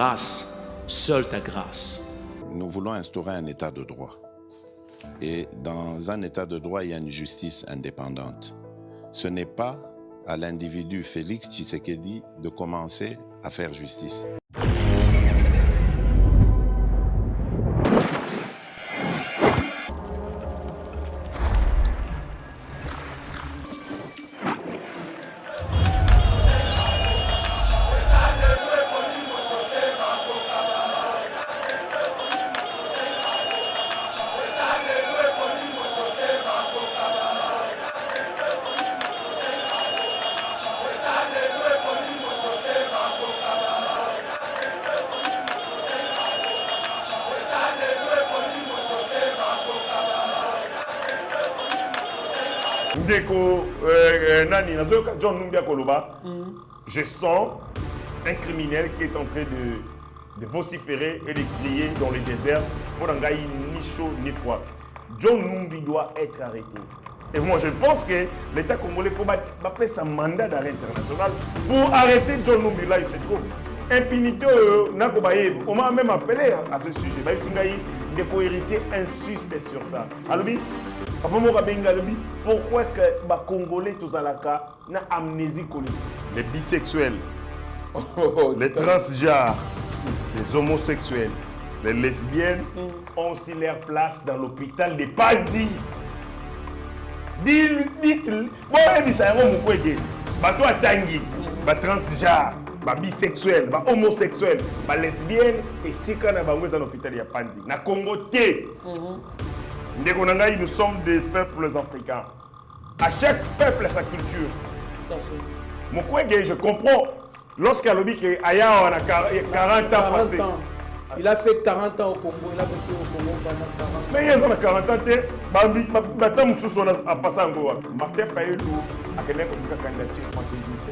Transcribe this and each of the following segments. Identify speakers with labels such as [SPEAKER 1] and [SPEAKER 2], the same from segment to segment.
[SPEAKER 1] grâce, seule ta grâce.
[SPEAKER 2] Nous voulons instaurer un état de droit. Et dans un état de droit, il y a une justice indépendante. Ce n'est pas à l'individu Félix Tshisekedi de commencer à faire justice.
[SPEAKER 3] John Numbia Koloba, je sens un criminel qui est en train de vociférer et de crier dans le désert pour n'engager ni chaud ni froid. John Numbi doit être arrêté. Et moi je pense que l'État congolais faut faire un mandat d'arrêt international pour arrêter John Numbi là il se trouve. Impunité, on m'a même appelé à ce sujet. Des co-héritiers insistent sur ça. Alors, pourquoi est-ce que les Congolais tous à la cas na amnésie collective? Les bisexuels, les transgenres, les homosexuels, les lesbiennes ont aussi leur place dans l'hôpital de Pandi. Dites-le. Bon, ça y est, bateau à Tanguy, transgenre, bisexuel, homosexuel, lesbienne et si quand on est dans l'hôpital de Pandi. Na Congo té. Nous sommes des peuples africains. À chaque peuple a sa culture.
[SPEAKER 4] Tout à fait.
[SPEAKER 3] Mon coin, je comprends. Lorsqu'il a dit qu'Aya a 40 ans passé.
[SPEAKER 4] Il a fait 40 ans au Congo. Il a vécu au Congo pendant 40 ans.
[SPEAKER 3] Mais il y a 40 ans, il a passé en Goa. Martin Fayulu a une candidature fantaisiste.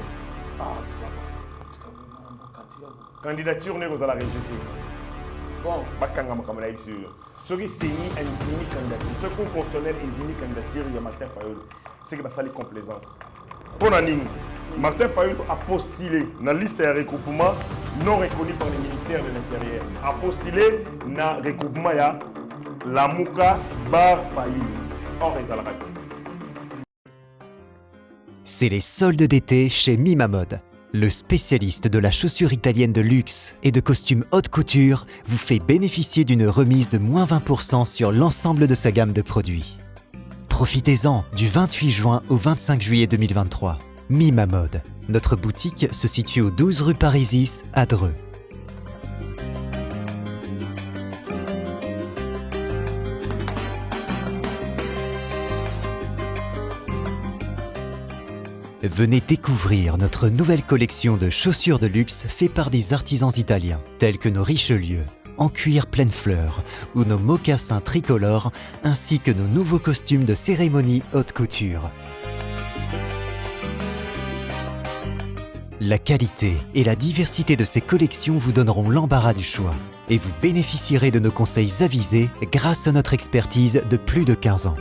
[SPEAKER 4] Ah, tu vas
[SPEAKER 3] candidature n'est pas la rejeter.
[SPEAKER 4] Bon.
[SPEAKER 3] Ce qui s'est mis à une candidature, ce qu'on constitutionnel indigne candidature, il y a Martin Fayulu. C'est que ça les complaisance. Pour Naning, Martin Fayulu a postulé dans la liste de regroupement non reconnu par le ministère de l'Intérieur. A postulé dans le regroupement la Mouka Bar Fayulu. Or, ils ont raté.
[SPEAKER 5] C'est les soldes d'été chez Mima Mode. Le spécialiste de la chaussure italienne de luxe et de costumes haute couture vous fait bénéficier d'une remise de moins 20% sur l'ensemble de sa gamme de produits. Profitez-en du 28 juin au 25 juillet 2023. Mima Mode. Notre boutique se situe au 12 rue Parisis à Dreux. Venez découvrir notre nouvelle collection de chaussures de luxe faite par des artisans italiens, tels que nos Richelieu, en cuir pleine fleur, ou nos mocassins tricolores, ainsi que nos nouveaux costumes de cérémonie haute couture. La qualité et la diversité de ces collections vous donneront l'embarras du choix, et vous bénéficierez de nos conseils avisés grâce à notre expertise de plus de 15 ans.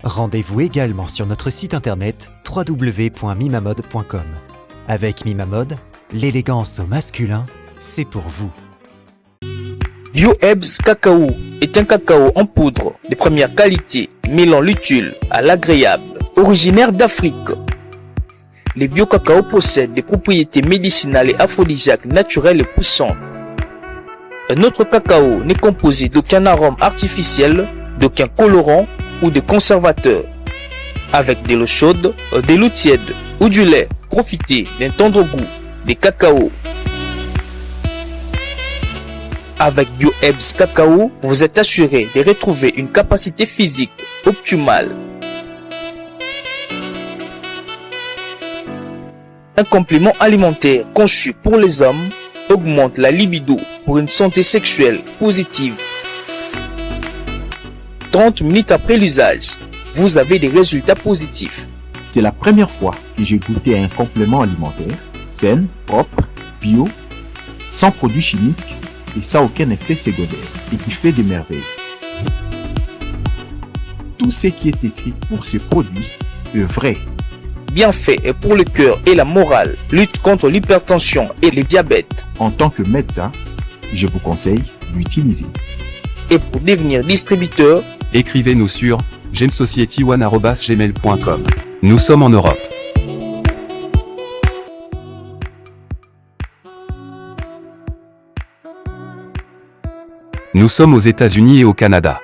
[SPEAKER 5] Rendez-vous également sur notre site internet www.mimamode.com. Avec Mima Mode, l'élégance au masculin, c'est pour vous.
[SPEAKER 6] Bio-Ebs Cacao est un cacao en poudre de première qualité, mêlant l'utile à l'agréable, originaire d'Afrique. Les bio-cacao possèdent des propriétés médicinales et aphrodisiaques naturelles et puissantes. Notre cacao n'est composé d'aucun arôme artificiel, d'aucun colorant ou de conservateur. Avec de l'eau chaude, de l'eau tiède ou du lait, profitez d'un tendre goût de cacao. Avec Bio-Ebs Cacao, vous êtes assuré de retrouver une capacité physique optimale. Un complément alimentaire conçu pour les hommes augmente la libido pour une santé sexuelle positive. 30 minutes après l'usage, vous avez des résultats positifs.
[SPEAKER 7] C'est la première fois que j'ai goûté à un complément alimentaire sain, propre, bio, sans produits chimiques et sans aucun effet secondaire et qui fait des merveilles. Tout ce qui est écrit pour ce produit est vrai.
[SPEAKER 6] Bienfait est pour le cœur et la morale, lutte contre l'hypertension et le diabète.
[SPEAKER 7] En tant que médecin, je vous conseille d'utiliser.
[SPEAKER 6] Et pour devenir distributeur,
[SPEAKER 8] écrivez-nous sur gemsociety1@gmail.com. Nous sommes en Europe. Nous sommes aux États-Unis et au Canada.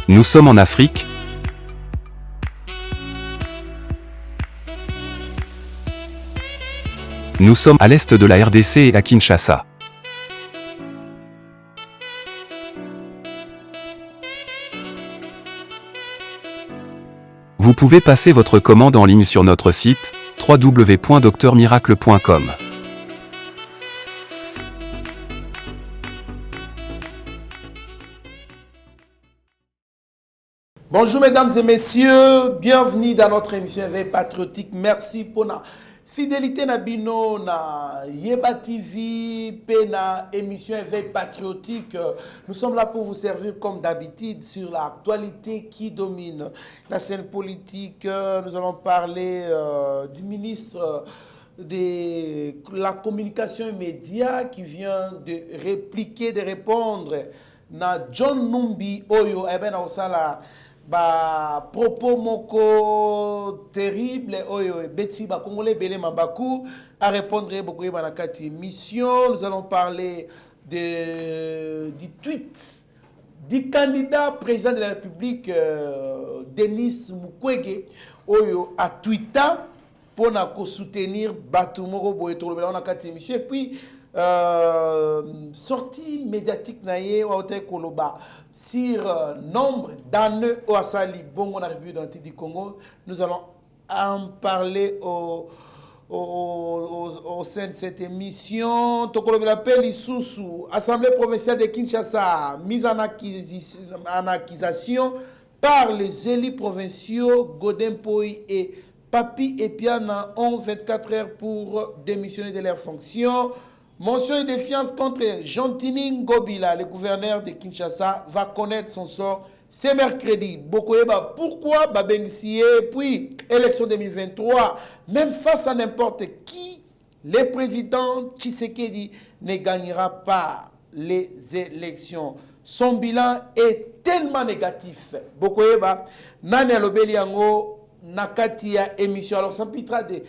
[SPEAKER 8] Nous sommes en Afrique. Nous sommes à l'est de la RDC et à Kinshasa. Vous pouvez passer votre commande en ligne sur notre site www.docteurmiracle.com.
[SPEAKER 4] Bonjour mesdames et messieurs, bienvenue dans notre émission Éveil Patriotique. Merci pour la fidélité na bino na Yeba TV, na émission Éveil Patriotique. Nous sommes là pour vous servir comme d'habitude sur l'actualité qui domine la scène politique. Nous allons parler du ministre de la communication et médias qui vient de répliquer, de répondre na John Numbi Oyo. Eh bien, ba propos moko terrible oyo beti ba congolais belé mabaku à répondre beaucoup na kati émission. Nous allons parler du tweet du candidat président de la République Denis Mukwege oyo a tweeté pour na ko soutenir batu moko boye to lobela na kati émission. Et puis sortie médiatique naie ou autre koloba sur nombre d'années au Asali Bongo na République du Congo. Nous allons en parler au sein de cette émission. Tokolobe l'appel Isusu, Assemblée provinciale de Kinshasa, mise en accusation par les élus provinciaux Godin Poi et Papi Epiana ont 24 heures pour démissionner de leurs fonctions. Motion de défiance contre Jean-Tini Ngobila, le gouverneur de Kinshasa, va connaître son sort ce mercredi. Bokoyeba, pourquoi Babengsié, puis élection 2023, même face à n'importe qui, le président Tshisekedi ne gagnera pas les élections. Son bilan est tellement négatif. Bokoyeba, Nane Lobeliango, Nakatia émission. Alors, sans pitra de...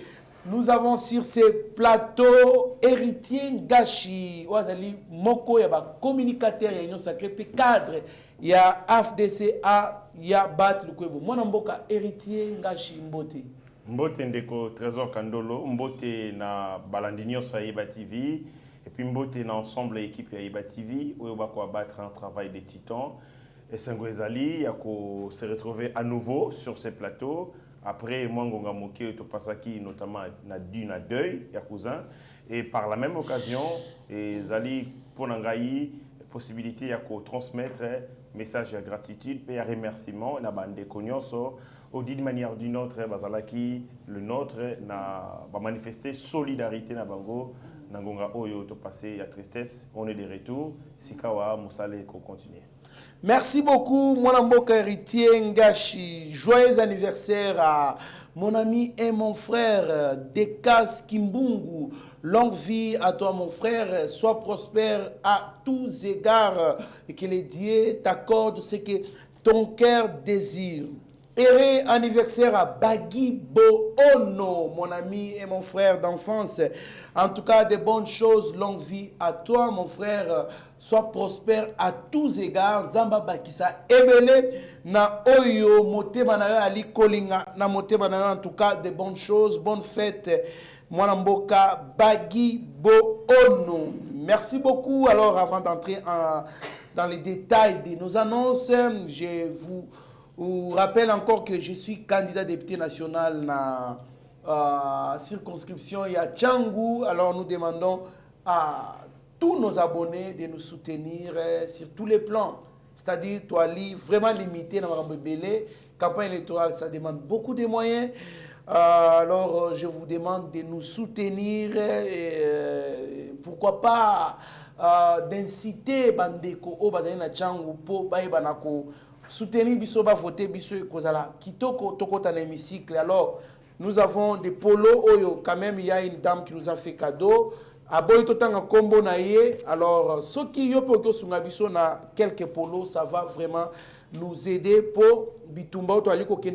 [SPEAKER 4] Nous avons sur ces plateaux héritier Ngashi, Wazali Moko, il y a communicateur, il y a union sacrée, puis cadre, il y a AFDCA, il y a Bat Lukwebo. Moi, Namboka héritier Ngashi Mbote.
[SPEAKER 3] Mbote Ndeko Trésor Kandolo, Mbote na Balandinio sur Yeba TV, et puis Mbote na ensemble l'équipe Yeba TV, où il va battre un travail des titans. Et Sengoezali, il y a se retrouver à nouveau sur ces plateaux. Après, moi, Ngonga Moké, Topasaki, notamment, na deuil, ya cousin. Et par la même occasion, Zali, pour Nangaï, possibilité de transmettre message de gratitude et de remerciement na bande konyoso ou d'une manière ou d'une autre bazalaki le nôtre na ba manifester solidarité na bango Ngonga Oyo to passé ya tristesse. On est de retour. Sikawa Moussale ko continuer.
[SPEAKER 4] Merci beaucoup, mon amboka héritier Ngashi. Joyeux anniversaire à mon ami et mon frère Dekas Kimbungu. Longue vie à toi, mon frère. Sois prospère à tous égards et que les dieux t'accordent ce que ton cœur désire. Heureux anniversaire à Bagui Boono, mon ami et mon frère d'enfance. En tout cas, de bonnes choses, longue vie à toi, mon frère. Sois prospère à tous égards. Zamba Bakisa Ebele, na Oyo, Motema na yo Ali Kolinga, na Motema na yo, en tout cas, de bonnes choses, bonnes fêtes. Mwanamboka Bagui Boono. Merci beaucoup. Alors, avant d'entrer dans les détails de nos annonces, je vous rappelle encore que je suis candidat député national circonscription, il y a Tchangou. Alors nous demandons à tous nos abonnés de nous soutenir sur tous les plans. C'est-à-dire, toi, vraiment limité dans la campagne électorale, ça demande beaucoup de moyens. Alors, je vous demande de nous soutenir. Pourquoi pas d'inciter Bandeko au Badana Tchangou pour soutenir Bisso, voter Bisso et Kozala. Kitoko, Toko dans l'hémicycle. Alors, nous avons des polos. Quand même, il y a une dame qui nous a fait cadeau. Alors, ceux qui ont quelques polos, ça va vraiment nous aider pour Bitumba,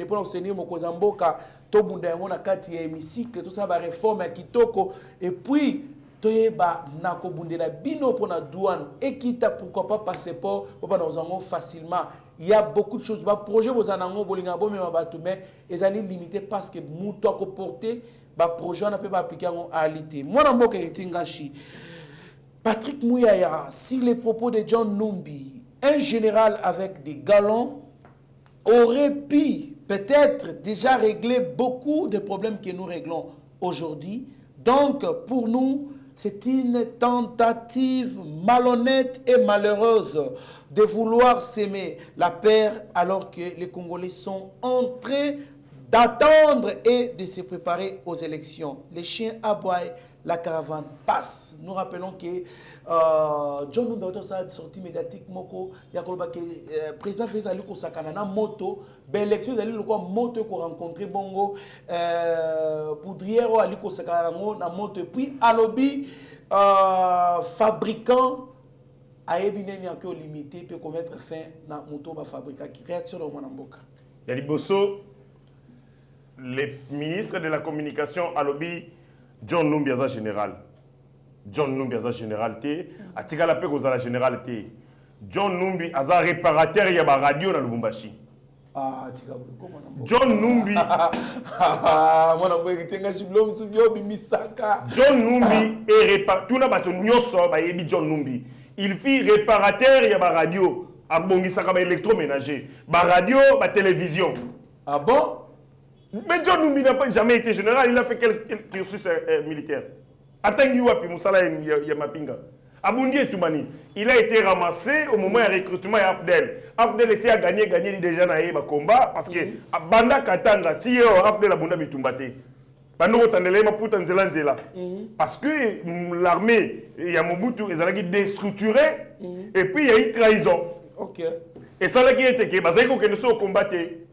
[SPEAKER 4] pour soutenir Mokozamboka, Tobunda Yamona Kati hémicycle, tout ça va réforme à Kitoko. Et puis, Toyeba Nakobundela Bino pour la douane, et quitte pourquoi pas passeport, pour pas nous en facilement. Il y a beaucoup de choses. Le projet, vous en avez mais ils sont limités parce que nous avons porté. Le projet ne peut pas appliquer en réalité. Moi, Patrick Mouyaya, si les propos de John Numbi, un général avec des galons, aurait pu peut-être déjà régler beaucoup de problèmes que nous réglons aujourd'hui. Donc, pour nous, c'est une tentative malhonnête et malheureuse de vouloir s'aimer la paix alors que les Congolais sont en train d'attendre et de se préparer aux élections. Les chiens aboient, la caravane passe. Nous rappelons que John Numbi a sorti médiatiquement que le président fait salut pour sakana moto, l'élection d'aller le moto qu'on rencontré bongo poudrière ali ko sakana na moto puis à lobby fabricant a ebineni encore limité peut mettre fin na moto ba fabricant qui réaction dans Mwanamboka.
[SPEAKER 3] Yali Bosso, les ministres de la communication à lobby John Numbi aza général. John Numbi aza général té, atika la pe kozala général té. John Numbi aza réparateur ya ba radio na Lubumbashi.
[SPEAKER 4] Ah, tika comment
[SPEAKER 3] John Numbi
[SPEAKER 4] mwana boye tenga shiblo msuyo bimisaka.
[SPEAKER 3] John Numbi est réparateur tuna bato nyoso ba yebi John Numbi. Il fit réparateur ya ba radio, abongisaka ba électroménager, ba radio, ba télévision.
[SPEAKER 4] Ah bon?
[SPEAKER 3] Mais John Numbi n'a pas jamais été général, il a fait quelques cursus militaires. Atangi wapi musala ya mapinga. Abundi et Toumani, il a été ramassé au moment du recrutement à Afdel. Afdel essaie à gagner déjà dans le combat parce que Banda Katanga, Tiyo, Afdel a Bunda Bitumbate. Parce que l'armée, il y a Mobutu, ils ont déstructuré et puis il y a eu trahison.
[SPEAKER 4] Ok.
[SPEAKER 3] Et ça, qui était que Bazeko que nous sommes combattés.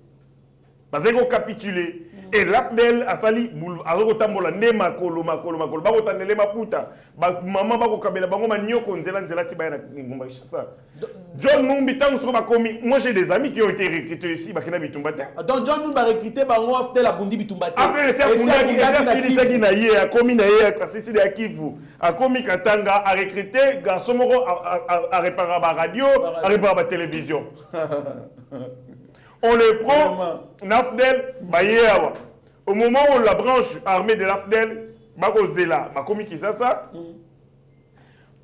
[SPEAKER 3] Bazeko capitulé. Et l'Afdel a sali azoko tambola ne makolo bako tanele maputa maman bako kabela bango manioko nzela ti ba na ngomba ça. John Numbi tango soko bakomi, moi j'ai des amis qui ont été recrutés ici bakina Bitumbate.
[SPEAKER 4] Donc John Numbi a recruté bango Afdel a bundi Bitumbate.
[SPEAKER 3] Après c'est Bunda qui na ye a komi na ye a sisi de Kivu a komi Katanga a recruté garçon moko a réparer ba radio, a réparer ba télévision. On le prend, l'Afdel, au moment où la branche armée de l'Afdel, Bagozela, Makomi Kisasa,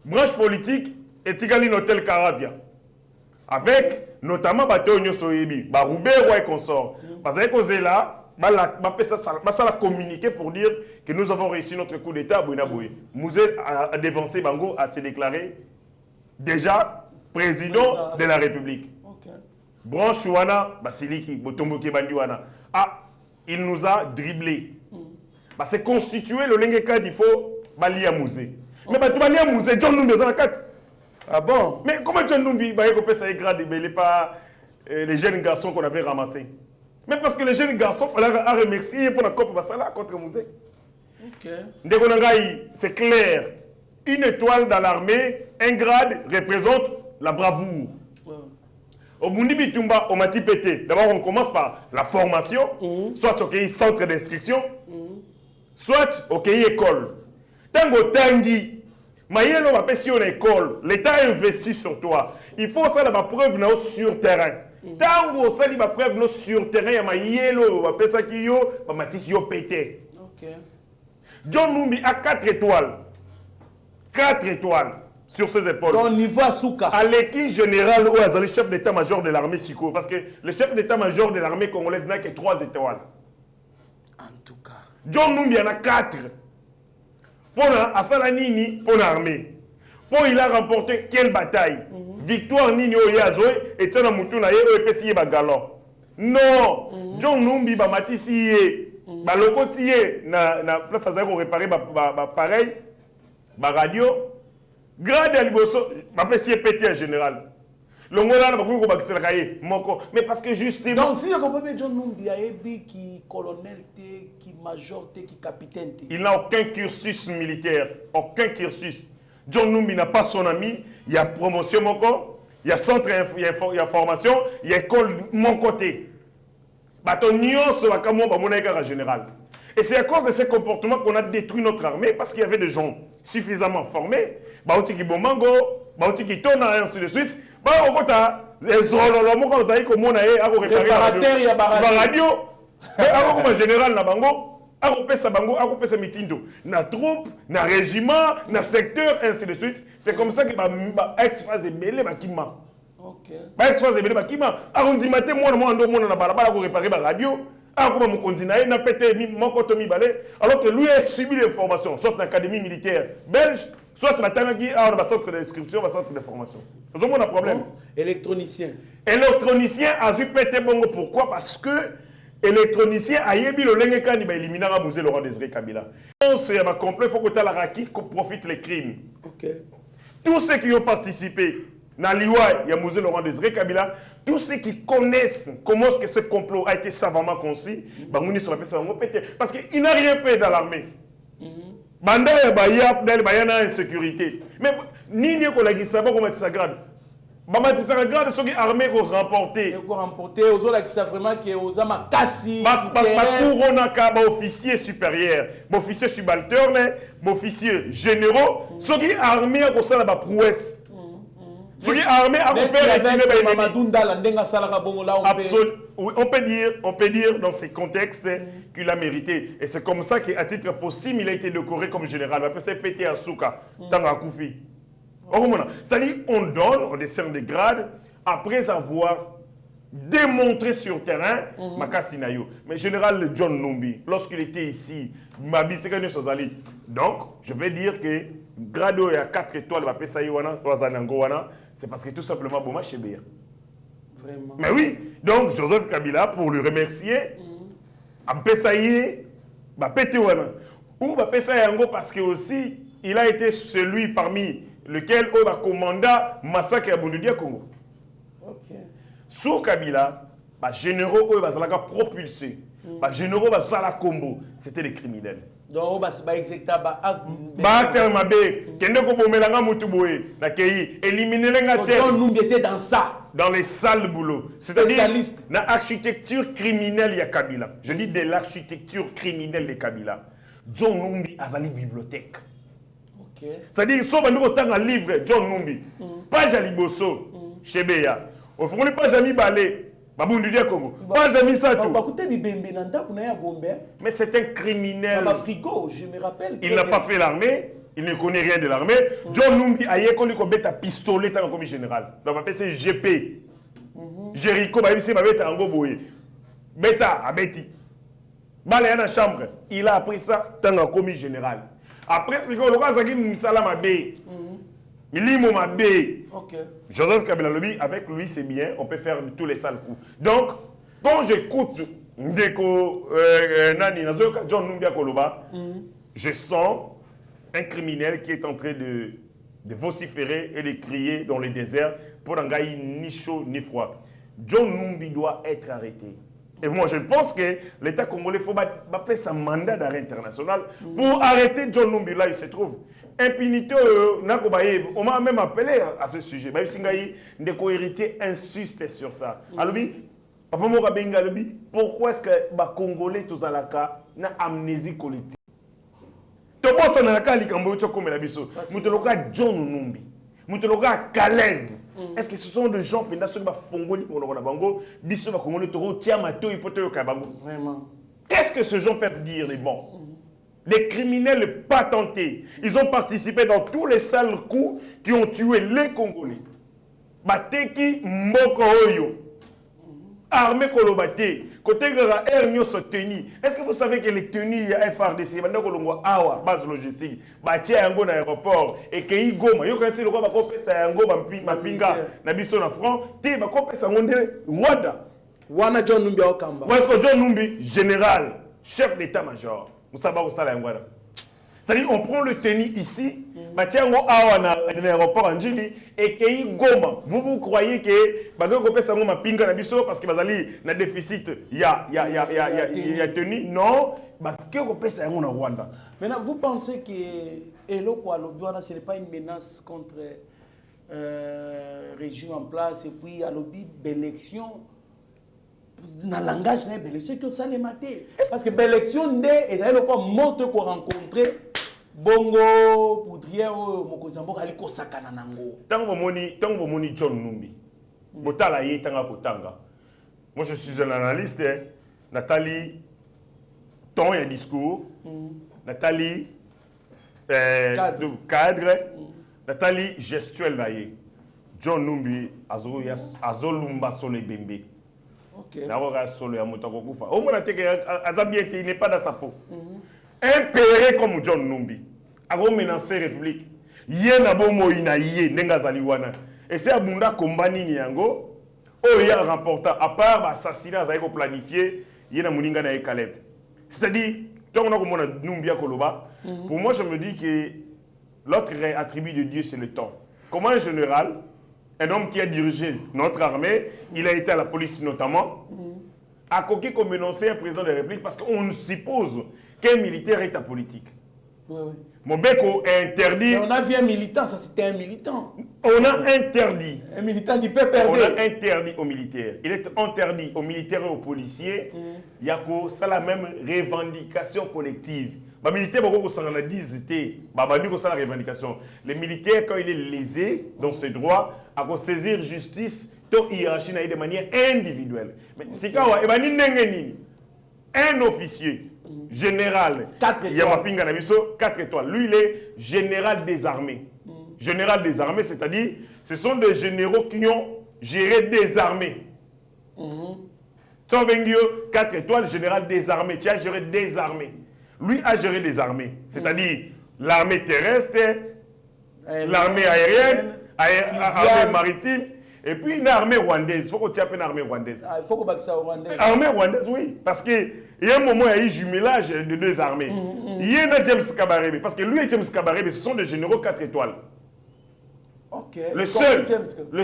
[SPEAKER 3] branche politique, et Tigali Notel Caravia. Avec notamment Batonio Soyebi, Baroubé, Roi et consort. Parce que Zela, ça a communiqué pour dire que nous avons réussi notre coup d'État à Bouinaboué. Mouzé a dévancé Bango, a se déclaré déjà président de la République. Branche Wana, Basiliki, Botomboke Bandiwana. Ah, il nous a dribblé. C'est constitué le Lengeka, il faut Balia Mouzé. Mais Balia Mouzé, John Numbi, ah bon? Mais comment John Numbi, ça grade, mais il pas les jeunes garçons qu'on avait ramassés. Mais parce que les jeunes garçons, il fallait remercier pour la Coupe Bassala contre Mouzé. Ok. C'est clair. Une étoile dans l'armée, un grade représente la bravoure. Au Bundi Bitumba, au Mati Pété, d'abord on commence par la formation, soit au centre d'instruction, soit au école. Tango Tangi, Mayelo va passer en école, l'État investit sur toi. Il faut ça la preuve sur terrain. Tango ça la preuve sur terrain, Mayelo va passer qui yo, va Matis yo pété. John Numbi a 4 étoiles. 4 étoiles. Sur ses épaules.
[SPEAKER 4] Donc, niveau Asuka.
[SPEAKER 3] À l'équipe générale, où est le chef d'état-major de l'armée Siko. Parce que le chef d'état-major de l'armée congolaise n'a que 3 étoiles.
[SPEAKER 4] En tout cas.
[SPEAKER 3] John Numbi en a 4. Pour Asala Nini, pour l'armée. Pour il a remporté quelle bataille? Victoire Nini Oyazoe et Tsana Mutuna et Pessier Bagalo. Non, John Numbi ba matisiye, ba lokotiye na place à zéro réparer ba pareil, ba radio, grade à liboso, ba Pessier pété en général. Le mot là, mais parce que justement.
[SPEAKER 4] Donc, si vous comprenez, John Numbi a qui colonel, qui major, qui capitaine.
[SPEAKER 3] Il n'a aucun cursus militaire, aucun cursus. John Numbi n'a pas son ami, il y a promotion, il y a centre, il y a formation, il y a école, mon côté. Général. Et c'est à cause de ces comportements qu'on a détruit notre armée parce qu'il y avait des gens suffisamment formés. Baouti Bomango, Baouti Tona, et ainsi de suite. Général Nabango, Akopesa Mitindo, na troupe, na régiment, na secteur, ainsi de suite. C'est comme ça que ex-phase est belé, Bakima.
[SPEAKER 4] Ok.
[SPEAKER 3] Ex-phase est belé, Bakima. Arrondimate, moi, na balabala, pour réparer la radio. Alors que lui a subi les formations, soit dans l'académie militaire belge, soit dans le centre d'inscription, dans le centre de formation. Nous avons un problème.
[SPEAKER 4] Électronicien.
[SPEAKER 3] Électronicien a dû péter bongo. Pourquoi? Parce que électronicien a émis le lengue va éliminer Laurent Désiré Kabila. C'est un complet, il faut que tu aies profite les crimes.
[SPEAKER 4] Ok.
[SPEAKER 3] Tous ceux qui ont participé dans l'IWA, il y a Mouzé Laurent Désiré Kabila, tous ceux qui connaissent comment est-ce que ce complot a été savamment conçu, parce qu'il n'a rien fait dans l'armée. Banda ya bayaf del bayana insécurité. Mais ni ni ko la gisaba ko matisa grade. Ba matisa grade ceux qui armés ko remporter.
[SPEAKER 4] Ko remporter aux autres qui savent vraiment que aux ama kasi.
[SPEAKER 3] Ba couronne ka ba officier supérieur, ba officier subalterne, ba officier généraux, ceux qui armés ko sala ba prouesse. Ceux qui armés à faire on peut dire dans ces contextes qu'il a mérité. Et c'est comme ça qu'à titre posthume, il a été décoré comme général. On appelle ça pété à Souka, Tanga Koufi. C'est-à-dire, on donne, on décerne des grades après avoir démontré sur terrain Makasinayo. Mais général John Numbi, lorsqu'il était ici, Mabi Sekane Sozali. Donc, je vais dire que Grado est à 4 étoiles, c'est parce que tout simplement Boma Chébéa.
[SPEAKER 4] Vraiment.
[SPEAKER 3] Mais oui, donc Joseph Kabila, pour le remercier, a Pessaye, ou parce que aussi, il a été celui parmi lequel on a commandé massacre à Bundudia Congo.
[SPEAKER 4] Ok.
[SPEAKER 3] Sous Kabila, les généraux ont propulsé. Les généraux ont combo. C'était des criminels.
[SPEAKER 4] Donc, c'est exactement dans ça.
[SPEAKER 3] Dans les salles de boulot. C'est-à-dire, dans l'architecture criminelle, il y a Kabila. Je dis de l'architecture criminelle de Kabila. John Numbi a une bibliothèque.
[SPEAKER 4] Okay.
[SPEAKER 3] C'est-à-dire, si on a un livre, John Numbi, page à Liboso, chez Béa, on ne fait pas jamais balai. Pas jamais ça tout. Mais c'est un criminel.
[SPEAKER 4] Je me rappelle.
[SPEAKER 3] Il n'a pas fait l'armée, il ne connaît rien de l'armée. John Numbi a eu un pistolet comme général. Donc on appelle ça GP. Jericho, c'est un goboé. Beta, a Betty. Balé dans la chambre. Il a appris ça tant commis général. Après, c'est que le roi Zagim Moussala B. Il lit mon B. Joseph Kabila Lobi, avec lui, c'est bien, on peut faire tous les sales coups. Donc, quand j'écoute John Numbia Koloba, je sens un criminel qui est en train de vociférer et de crier dans le désert pour n'engager ni chaud ni froid. John Numbi doit être arrêté. Et moi, je pense que l'État congolais faut faire son mandat d'arrêt international pour arrêter John Numbi. Là, il se trouve. Impunité, on m'a même appelé à ce sujet. Des co-héritiers insistent sur ça. Pourquoi est-ce que les Congolais, tous à la cas, ont amnésie collective? Tu vois, ça n'a pas été comme la biso. John Numbi. Kalev. Est-ce que ce sont des gens qui sont
[SPEAKER 4] vraiment?
[SPEAKER 3] Qu'est-ce que ces gens peuvent dire, les bons? Les criminels patentés. Ils ont participé dans tous les sales coups qui ont tué les Congolais. Bateki Mboko Oyo. armée Kolobate, côté Gara Air Nyoso Teni. Est-ce que vous savez que les tenues il y a FRDC, maintenant Kolongo Awa, base logistique, Batia Yango dans l'aéroport, et que Goma, yo connaissez le roi Bakope Yango, Mapinga, Nabiso na franc, Té Bakope Sangonde, Rwanda.
[SPEAKER 4] Wana John Numbi Okamba.
[SPEAKER 3] Où est-ce que John Numbi, général, chef d'état-major, vous savez où ça la Ngwada? C'est-à-dire, on prend le tennis ici, Matiango Awa dans l'aéroport en Jili, et qu'il Goma. Vous croyez que Bago Kopé Sango ma pinga na biso parce que bazali na déficit, il y a tennis? Non, Bago Kopé Sango na Rwanda.
[SPEAKER 4] Maintenant, vous pensez que Eloko Alobiwana, ce n'est pas une menace contre régime en place et puis Alobi, l'élection? Dans le langage, c'est que ça les maté. Parce que l'élection, et ça le monte qu'on rencontrer Bongo, Poudrière, Mokozambo, Aliko Sakananango.
[SPEAKER 3] Tant que moni John Numbi, Botala Ye Tanga Kotanga. Moi je suis un analyste, hein. Nathalie, ton et discours, Nathalie, cadre, Nathalie, gestuelle là. John Numbi, Azolumba Sole Bembe. Il n'est pas dans sa peau. Impéré comme John Numbi. A menacé la République. Il a bon et c'est Abunda Kombani Niango. Oh, il a remporté. À part l'assassinat, ça a été planifié. Il y a Mouninga na Kalev. C'est-à-dire, tant qu'on a Numbia Koloba, pour moi, je me dis que l'autre attribut de Dieu, c'est le temps. Comment un général, un homme qui a dirigé notre armée, il a été à la police notamment, a coqué comme menacé un président de la République parce qu'on suppose qu'un militaire est apolitique.
[SPEAKER 4] Oui, oui.
[SPEAKER 3] Mobeko est interdit.
[SPEAKER 4] Mais on a vu un militant, ça c'était un militant.
[SPEAKER 3] On a interdit.
[SPEAKER 4] Un militant du peuple perdre.
[SPEAKER 3] On a interdit aux militaires. Il est interdit aux militaires et aux policiers. Il y a la même revendication collective. Les militaires, la revendication. Les militaires, quand il est lésé dans ses droits, à saisir justice, hiérarchie de manière individuelle. Mais c'est quand un officier général, 4 étoiles. Lui, il est général des armées. Général des armées, c'est-à-dire, ce sont des généraux qui ont géré des armées. 4 étoiles, général des armées. Tu as géré des armées. Lui a géré des armées, c'est-à-dire l'armée terrestre, l'armée aérienne, l'armée maritime, et puis une armée rwandaise. Il faut qu'on tienne une armée rwandaise.
[SPEAKER 4] Il faut qu'on ça rwandaise.
[SPEAKER 3] Armée rwandaise, oui. Parce qu'il y a un moment, il y a eu jumelage de deux armées. Il y a un James Kabarebe, parce que lui et James Kabarebe, ce sont des généraux 4 étoiles.
[SPEAKER 4] Okay.
[SPEAKER 3] Le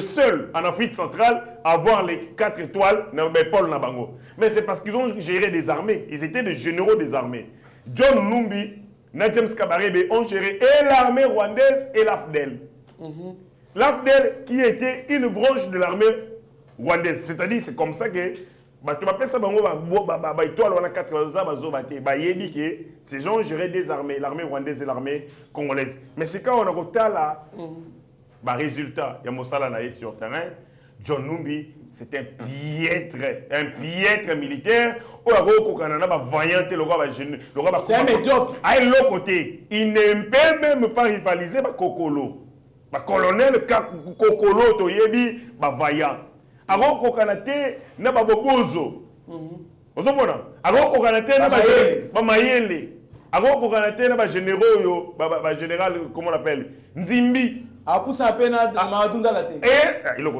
[SPEAKER 3] seul en Afrique centrale à avoir les 4 étoiles, Paul Nabango. Mais c'est parce qu'ils ont géré des armées. Ils étaient des généraux des armées. John Numbi, James Kabarebe ont géré et l'armée rwandaise et l'AFDEL. L'AFDEL qui était une branche de l'armée rwandaise. C'est-à-dire, c'est comme ça que ces gens géraient des armées, l'armée rwandaise et l'armée congolaise. Mais c'est quand on a retard là, résultat, il y a Mossala Naï sur terrain. John Numbi, c'est un piètre militaire.
[SPEAKER 4] C'est un médiocre.
[SPEAKER 3] À l'autre côté, il ne peut même pas rivaliser avec Kokolo. Le colonel Kokolo, Toyebi, vaillant. Alors Kokanate, n'a pas bozo. Vous comprenez? Alors Kokanate, n'a pas Mayele. Alors Kokanate, n'a pas généraux, général, comment on l'appelle? Nzimbi.
[SPEAKER 4] A poussé à peine à Madunda la tête.
[SPEAKER 3] Et le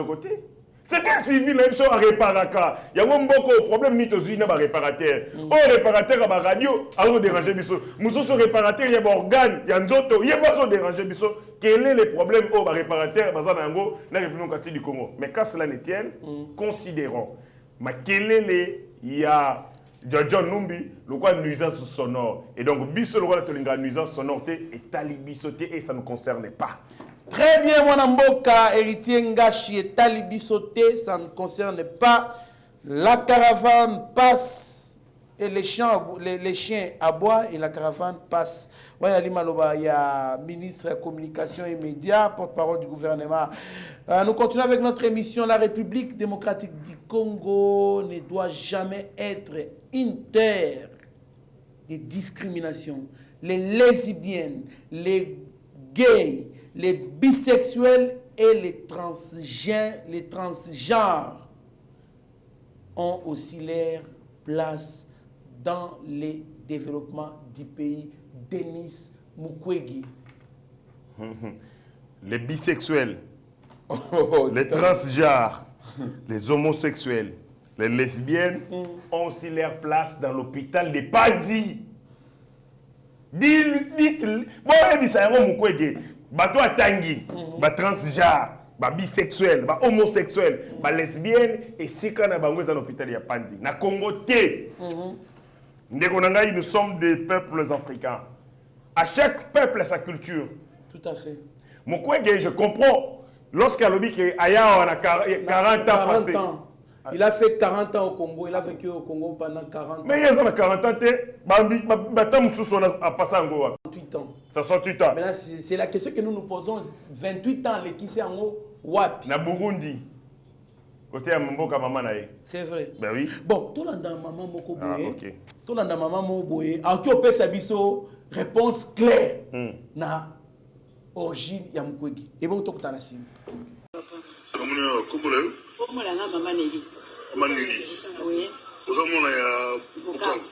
[SPEAKER 3] côté. C'est un civil, même si on répare. Il y a beaucoup de problèmes, ni tous les réparateurs. Un réparateur à la radio, alors déranger biso. Nous réparateur, il y a des organes, il y a un autre, il y a pas déranger biso. Quel est le problème au réparateur, dans la République du Congo? Mais quand cela ne tienne, considérons. Mais quel est il y a John Numbi, le quoi nuisance sonore. Et donc, biso le quoi la nuisance sonore et talibisoté et ça ne concerne pas.
[SPEAKER 4] Très bien, mon amboka, héritier Ngashi et talibisoté, ça ne concerne pas. La caravane passe et les chiens aboient et la caravane passe. Voilà, il y a ministre de la Communication et Médias, porte-parole du gouvernement. Nous continuons avec notre émission. La République démocratique du Congo ne doit jamais être une terre de discrimination. Les lesbiennes, les gays, les bisexuels et les transgenres ont aussi leur place dans les développements du pays. Denis Mukwege.
[SPEAKER 3] Les bisexuels, les transgenres, les homosexuels, les lesbiennes ont aussi leur place dans l'hôpital de Pandi. Dites-le. Bon, il y a Mukwege. Bato atangi, ba transgenre, ba bisexuel, ba homosexuel, ba lesbienne et si quand on a dans l'hôpital de Pandi. Na Congo té. Nous sommes des peuples africains. À chaque peuple a sa culture.
[SPEAKER 4] Tout à fait.
[SPEAKER 3] Mukwege, je comprends. Lorsqu'il a lobby que Aya a 40 ans passé.
[SPEAKER 4] Il a fait 40 ans au Congo. Il a vécu au Congo pendant 40 ans.
[SPEAKER 3] Mais il y a 40 ans, il a passé en Goa.
[SPEAKER 4] 28 ans.
[SPEAKER 3] 68 ans.
[SPEAKER 4] Mais là, c'est la question que nous nous posons. 28 ans, les qui c'est en haut, Wapi.
[SPEAKER 3] Na Burundi. Côté à Mboka Maman Nae.
[SPEAKER 4] C'est vrai.
[SPEAKER 3] Ben oui.
[SPEAKER 4] Bon, tout le monde maman Moko
[SPEAKER 3] Ah,
[SPEAKER 4] Boye.
[SPEAKER 3] ok.
[SPEAKER 4] Tout le monde maman Moko Boye. En qui on peut savoir réponse claire. Na origine ya Mukwege. Et bon, tout le monde
[SPEAKER 9] Komona nga mama Neli.
[SPEAKER 10] Mama Neli.
[SPEAKER 9] Oui.
[SPEAKER 10] Ozomona ya
[SPEAKER 9] Bukavu.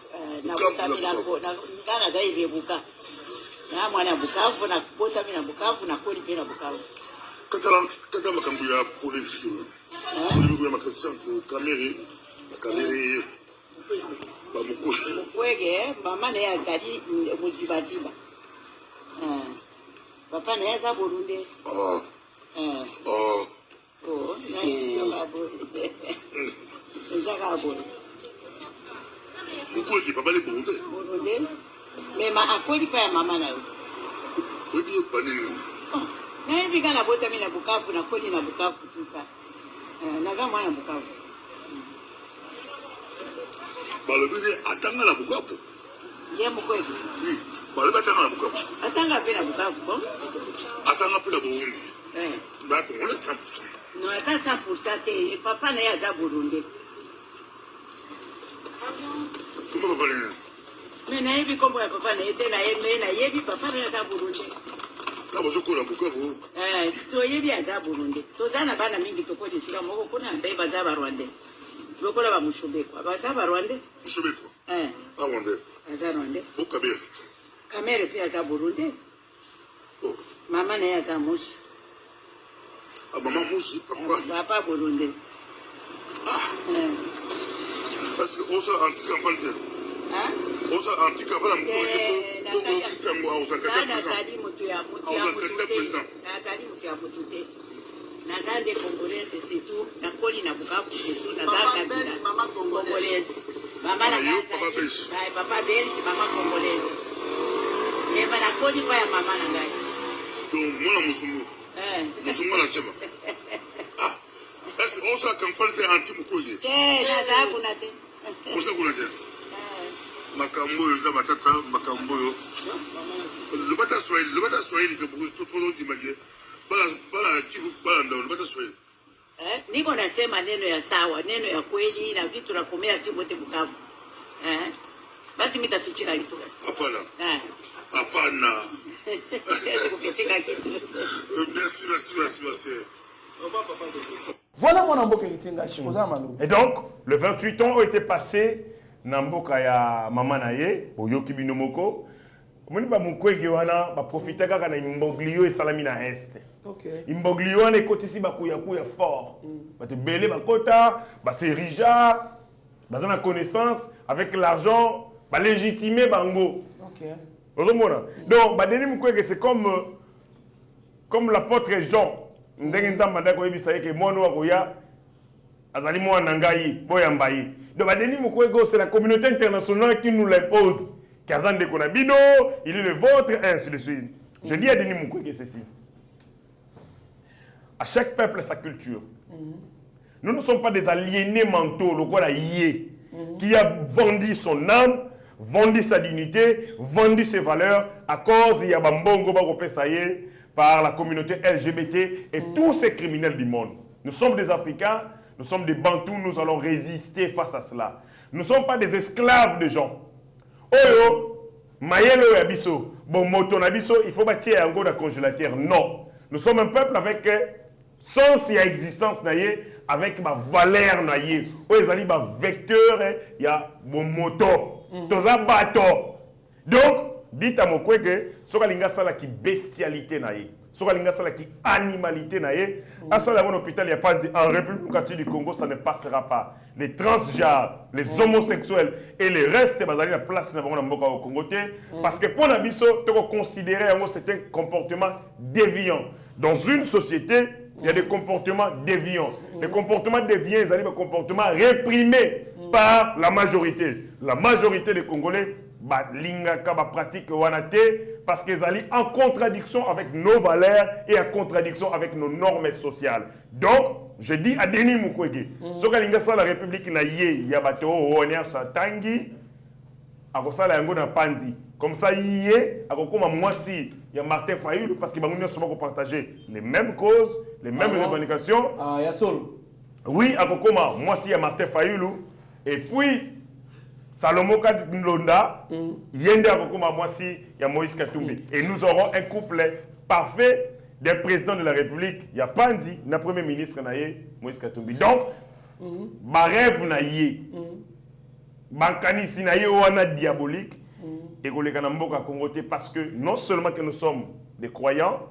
[SPEAKER 9] Na Bukavu na nazaidi Bukavu. Na mwana Bukavu na kota mina Bukavu na kodi pena Bukavu.
[SPEAKER 10] Kata makambo ya politique. Politique ya makasi entre Kamere na Kamere ba
[SPEAKER 9] Mukwege mama ne azali muzibaziba. Papa ne aza Burundi. Oh,
[SPEAKER 10] Mukwege papa le Burundi.
[SPEAKER 9] Burundi. Mais ma akoli pa ya mama na yo.
[SPEAKER 10] Kodi banini.
[SPEAKER 9] Na hivi kana bota mimi na Bukavu na kodi na Bukavu tu ça. Na kama mwana Bukavu.
[SPEAKER 10] Balobide atanga na Bukavu.
[SPEAKER 9] Ye Mukwege.
[SPEAKER 10] Oui, balobide atanga na Bukavu.
[SPEAKER 9] Atanga pe na Bukavu bon?
[SPEAKER 10] Atanga pe na Burundi. Ba ko le 100%.
[SPEAKER 9] Non, ça 100% te papa na ya za Burundi.
[SPEAKER 10] Comment papa le?
[SPEAKER 9] Mais na hivi kombo ya papa na ete na yeme na yebi papa na ya za Burundi.
[SPEAKER 10] Na bazo ko na Bukavu.
[SPEAKER 9] To yebi ya za Burundi. To zana bana mingi to kodi sika moko kuna mbeba za ba Rwanda. Lokola ba mushobeko. Abaza ba Rwanda?
[SPEAKER 10] Mushobeko. Rwanda.
[SPEAKER 9] Aza Rwanda.
[SPEAKER 10] O Kamere.
[SPEAKER 9] Kamere pia za Burundi.
[SPEAKER 10] Oh.
[SPEAKER 9] Mama na ya za Mushi.
[SPEAKER 10] Maman Mushi, papa.
[SPEAKER 9] Papa Burundi.
[SPEAKER 10] Parce que on s'est anti-campagne. On s'est anti-campagne.
[SPEAKER 9] Nazali mutu ya mutute. Nazande Congolese c'est tout. Na koli na Bukavu c'est tout. Nazasha bila. Congolese. Mama na Belge. Papa Belge, mama Congolese. Yema na koli pa ya mama na ngai.
[SPEAKER 10] Donc mwana musungu. Musungu na sema. Est-ce qu'on s'est campagne anti-Mukwege?
[SPEAKER 9] Naza kuna te.
[SPEAKER 10] On s'est kuna te. Makambo yo za batata makambo yo. Le bata Swahili que beaucoup tout le monde dit bala kivu bala ndao le bata Swahili.
[SPEAKER 9] Niko nasema neno ya sawa, neno ya kweli na vitu na komea chibote Bukavu. Basi mimi tafichika kitu.
[SPEAKER 10] Hapana. Hapana.
[SPEAKER 9] Kufichika kitu.
[SPEAKER 10] Merci.
[SPEAKER 4] Voilà mon amboka kitenga shikoza manu.
[SPEAKER 3] Et donc, les 28 ans ont été passés na mboka ya mama na ye, Oyoki Binomoko. Moni ba Mukwege wana ba profiter kaka na imboglio et salami na est.
[SPEAKER 4] OK.
[SPEAKER 3] Imboglio wana ekotisi ba kuya fort. Ba te belé ba kota, ba se rija, ba na connaissance avec l'argent, ba légitimer bango.
[SPEAKER 4] OK.
[SPEAKER 3] Ozomona. Donc ba Denis Mukwege c'est comme l'apôtre Jean. Ndenge nzamba ndako yebisa yeke mono akoya azali mwana ngai boyamba ye. Donc ba Denis Mukwege c'est la communauté internationale qui nous l'impose. Kazande Konabino, il est le vôtre, ainsi de suite. Je dis à Denis Mukwege ceci. À chaque peuple sa culture. Nous ne sommes pas des aliénés mentaux, le quoi qui a vendu son âme, vendu sa dignité, vendu ses valeurs à cause de Yabambongo Bagopesaye par la communauté LGBT et tous ces criminels du monde. Nous sommes des Africains, nous sommes des Bantous, nous allons résister face à cela. Nous ne sommes pas des esclaves de gens. Oyo, mayelo ya biso, bon moto na biso, il faut bâtir un go de congélateur. Non. Nous sommes un peuple avec sens ya existence na ye avec ba valeur na ye oyo ezali ba vecteur ya bon moto toza bato donc dita mokwege soka linga sala ki bestialité na ye soka linga sala ki animalité na ye asala mon hôpital ya Panzi en République du Congo ça ne passera pas les transgenres les homosexuels et les restes bazali la place na bango na mboka au Congo parce que pour na biso to considérer yango c'est un comportement déviant dans une société. Il y a des comportements déviants. Les comportements déviants, ils ont des comportements réprimés par la majorité. La majorité des Congolais, pratique parce qu'ils sont en contradiction avec nos valeurs et en contradiction avec nos normes sociales. Donc, je dis à Denis Mukwege, ce que la République n'a y a bateau, on est à Tangi, à Kosala Yango na Panzi. Comme ça, il y a moi si il y a Martin Fayulu parce qu'ils vont partager les mêmes causes, les mêmes revendications.
[SPEAKER 4] Ah, il y a Sol.
[SPEAKER 3] Oui, à Kokoma, moi si il y a Martin Fayulu. Et puis, Salomo Kadlonda, Yende à Kokoma, moi si il y a Moïse Katumbi. Et nous aurons un couple parfait des présidents de la République. Il y a Pandi, le premier ministre Moïse Katumbi. Donc, ma rêve naïe, Bankani Sinaïe Oana diabolique. Et parce que non seulement que nous sommes des croyants,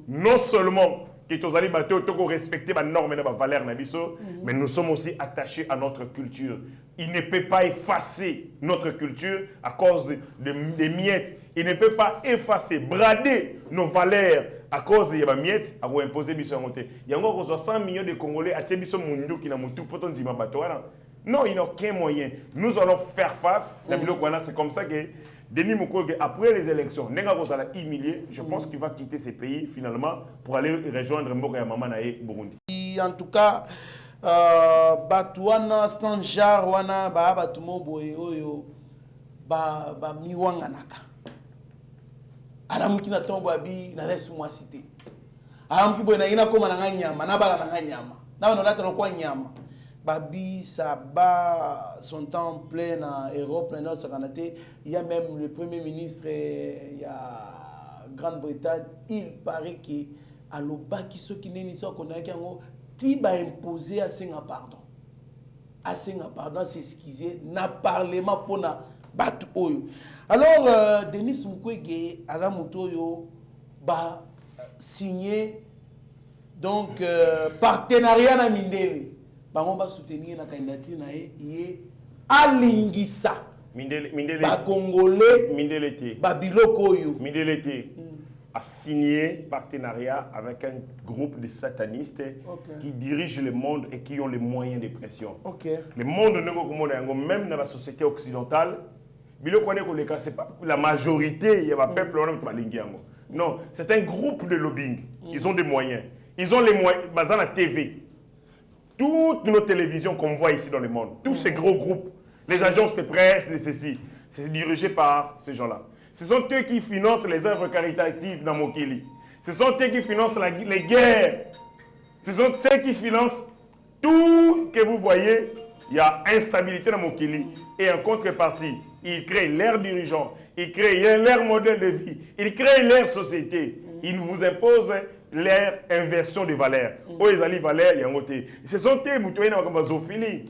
[SPEAKER 3] non seulement que nous allons respecter les normes et les valeurs, mais nous sommes aussi attachés à notre culture. Il ne peut pas effacer notre culture à cause des miettes. Il ne peut pas effacer, brader nos valeurs à cause des miettes, à imposer les miettes. Il y a 100 millions de Congolais à Tchebiso Mundu qui n'ont tout pour dire non, il n'y a aucun moyen. Nous allons faire face. C'est comme ça que Denis Mukwege, après les élections, je pense qu'il va quitter ces pays finalement pour aller rejoindre Mboka ya Mama Nae Burundi.
[SPEAKER 4] En tout cas, Batouana, Stanjar, Wana, Batumo, Boyo, Miwanganaka. Anamuki na tombo abi na laisse moi citer. Anamuki boyna ina koma na nyama, na bala na nyama. Na on a kwa nyama. Babi, Saba sont en plein en Europe, il y a même le Premier ministre, il y a Grande-Bretagne, il paraît que à l'Obaki, ceux qui n'est pas qu'on a Tiba imposé à Senga pardon. À Senga pardon, s'excuser, n'a parlement pour na battu oyo. Alors, Denis Mukwege, Azamutoyo, ba signé donc partenariat na Mindele. On va soutenir la candidature de Alingisa. Ba Congolais.
[SPEAKER 3] Mindele a signé partenariat avec un groupe de satanistes qui dirigent le monde et qui ont les moyens de pression. Le monde, même dans la société occidentale, ce n'est pas la majorité, il y a un peuple qui non, c'est un groupe de lobbying. Ils ont des moyens. Ils ont les moyens. Dans la TV. Toutes nos télévisions qu'on voit ici dans le monde, tous ces gros groupes, les agences de presse, de ceci, c'est dirigé par ces gens-là. Ce sont eux qui financent les œuvres caritatives dans Mokili. Ce sont eux qui financent les guerres. Ce sont eux qui financent tout que vous voyez. Il y a instabilité dans Mokili. Et en contrepartie, ils créent leurs dirigeants, ils créent leur modèle de vie, ils créent leur société. Ils vous imposent leur inversion de valeurs. Ce sont eux qui ont zophilie.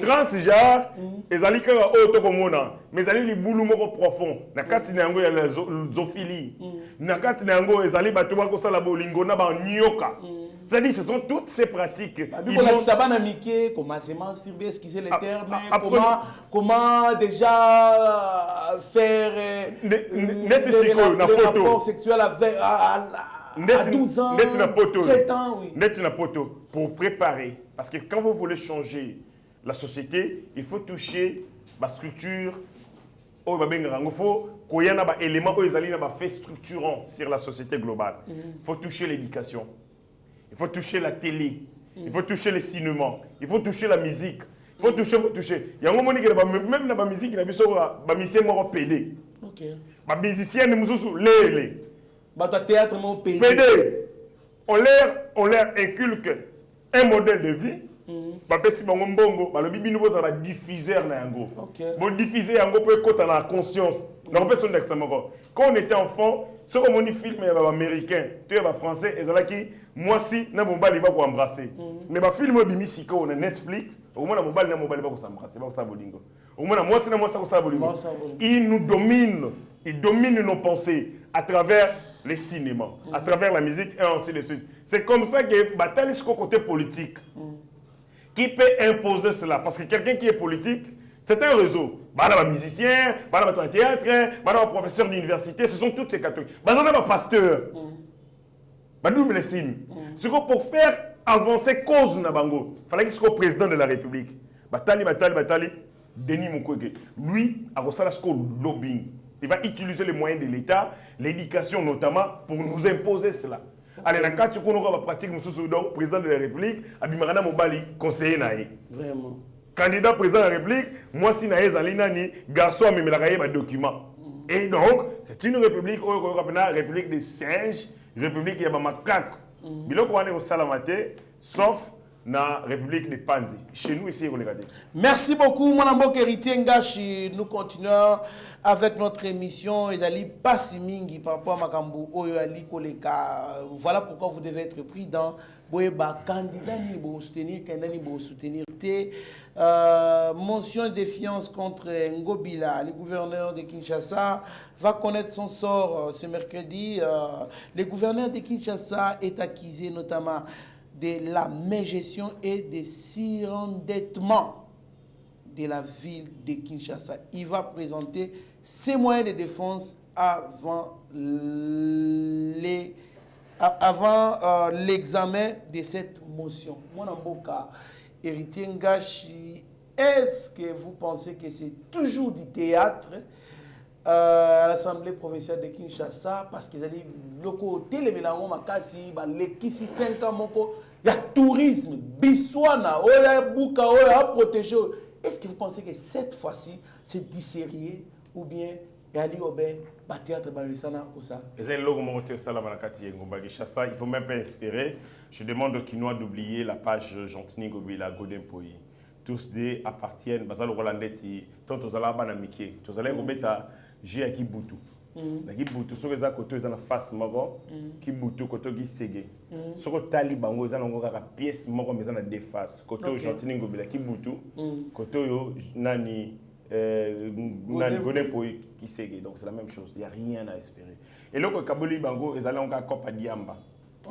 [SPEAKER 3] Transgenre, ezali kaka oyo tokomona, mais ezali libulu moko profond. Na kati na yango ya la zophilie. Na kati na yango ezali bato bakosala bolingo na ba nyoka. C'est-à-dire, ce sont toutes ces pratiques.
[SPEAKER 4] Comment déjà faire des rapports sexuels à 12 ans, 7 ans, oui.
[SPEAKER 3] Pour préparer. Parce que quand vous voulez changer la société, il faut toucher la structure. Il faut qu'il y ait des éléments qui sont structurants sur la société globale. Il faut toucher l'éducation. Il faut toucher la télé, il faut toucher le cinéma, il faut toucher la musique, il faut toucher. Il y a un moment où même dans la musique, il y a des musiciens qui pédés. Les musiciens les
[SPEAKER 4] théâtre
[SPEAKER 3] pédés. On leur inculque un modèle de vie bapesi bango mbongo balobi bino bozala diffuseur na yango
[SPEAKER 4] Ok.
[SPEAKER 3] bon diffuser yango po ekota na conscience nakopesa ndo examen moko quand on était enfant soki omoni film ya baaméricain to ya bafrançais ezalaki mwasi na mobali bakoembrasse mais bafilme oyo ebimi sikoyo na netflix okomona mobali na mobali bakosembrasse bakosala bolingo okomona mwasi na mwasi akosala bolingo il nous domine, il domine nos pensées à travers les cinémas, à travers la musique et ainsi de suite. C'est comme ça que Batali jusqu'au côté politique qui peut imposer cela. Parce que quelqu'un qui est politique, c'est un réseau. Bah, les musiciens, bah, les théâtre, bah, les professeurs d'université, ce sont toutes ces catégories. Bah, les pasteurs, bah, double signe. Ce que pour faire avancer cause Nabango, il fallait qu'il soit président de la République. Batali, Denis Mukwege. Lui, a reçu le lobbying. Il va utiliser les moyens de l'État, l'éducation notamment, pour nous imposer cela. Allez, dans le cas où on va pratiquer le président de la République, Abimarana Mobali, conseiller Naï.
[SPEAKER 4] Vraiment.
[SPEAKER 3] Candidat président de la République, moi si Naï Zalinani, garçon, mais il document. Et donc, c'est une république, république des singes, république qui a macaque. Bilo ko ane au salamate, sauf na République de Pandi. Chez nous ici, on est regardé.
[SPEAKER 4] Merci beaucoup, mon ambok héritier Ngashi. Nous continuons avec notre émission. Ezali Passimingi, papa Makambu, Oyali Koleka. Voilà pourquoi vous devez être pris dans Boeba. Candidat ni bo soutenir, candidat ni bo soutenir. Motion de défiance contre Ngobila. Le gouverneur de Kinshasa va connaître son sort ce mercredi. Le gouverneur de Kinshasa est accusé notamment de la mégestion et de surendettement de la ville de Kinshasa. Il va présenter ses moyens de défense avant l'examen de cette motion. Mon amboka, héritier Ngashi, est-ce que vous pensez que c'est toujours du théâtre à l'Assemblée provinciale de Kinshasa parce qu'ils allaient le côté les mélanges makasi les kisi 5 ans il y a tourisme biswana oya buka oya protéger. Est-ce que vous pensez que cette fois-ci c'est dissérié ou bien Ali Obé théâtre barisana pour ça?
[SPEAKER 3] Il faut même pas espérer. Je demande au Kinois d'oublier la page Gentini Gobila Godin Poi. Tous des appartiennent basal Rolandais tant aux alaba na Mickey. Tous allez Robeta j'ai à Kibutu. Na Kibutu sur les côtés ils en face mago Kibutu côté qui ségué. Sur Talibango ils en ont une pièce mago mais en a deux faces. Côté Gentini Gobila Kibutu côté yo nani Godin Poi qui ségué. Donc c'est la même chose. Il y a rien à espérer. Et là que Kaboli Bango ils allaient encore Copa Diamba.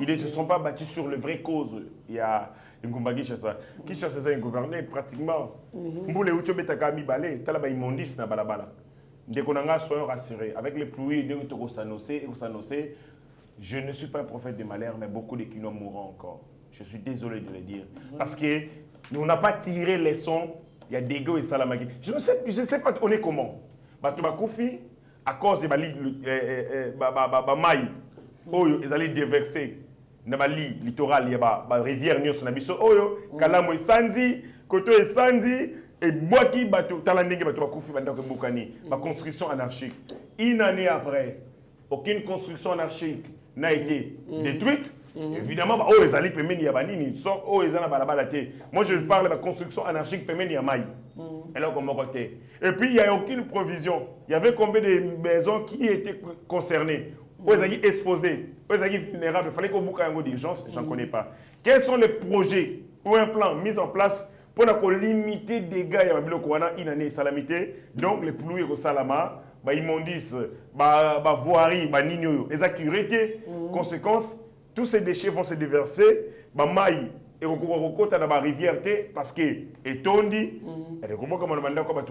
[SPEAKER 3] Ils ne se sont pas battus sur les vraies causes. Il y a Ngumba Kinshasa. Kinshasa c'est un gouverneur pratiquement. Mboule Ucho Betaka Mibale, Talaba Imondis na balabala. Dès qu'on a soyons rassurés. Avec les pluies de Sanossé, je ne suis pas un prophète de malheur, mais beaucoup de Kinois mourront encore. Je suis désolé de le dire. Parce que nous n'avons pas tiré les sons. Il y a des gars et Salamaki. Je ne sais pas, on est comment. Batouba Koufi, à cause de Maï, ils allaient déverser. Nabali littoral yaba ba rivière nyos na biso oyo kalamo esandi koto esandi et boaki bato talandenge bato bakufi banda ko bokani ba construction anarchique une année après aucune construction anarchique n'a été détruite évidemment ba oyo ezali pemeni ya banini so oyo ezana balabala te moi je parle de la construction anarchique pemeni ya mai alors comme côté et puis il y a aucune provision il y avait combien de maisons qui étaient concernées. Vous êtes exposés, vous êtes vulnérables, il fallait qu'on boucle un mot d'urgence, je n'en connais pas. Quels sont les projets ou un plan mis en place pour limiter les dégâts il y a une année salamité, donc les pluies au Salama, immondices, voirie, nigno, les accuratés, conséquences, tous ces déchets vont se déverser, maï et au dans la rivière parce que etondi et les comment on demande quoi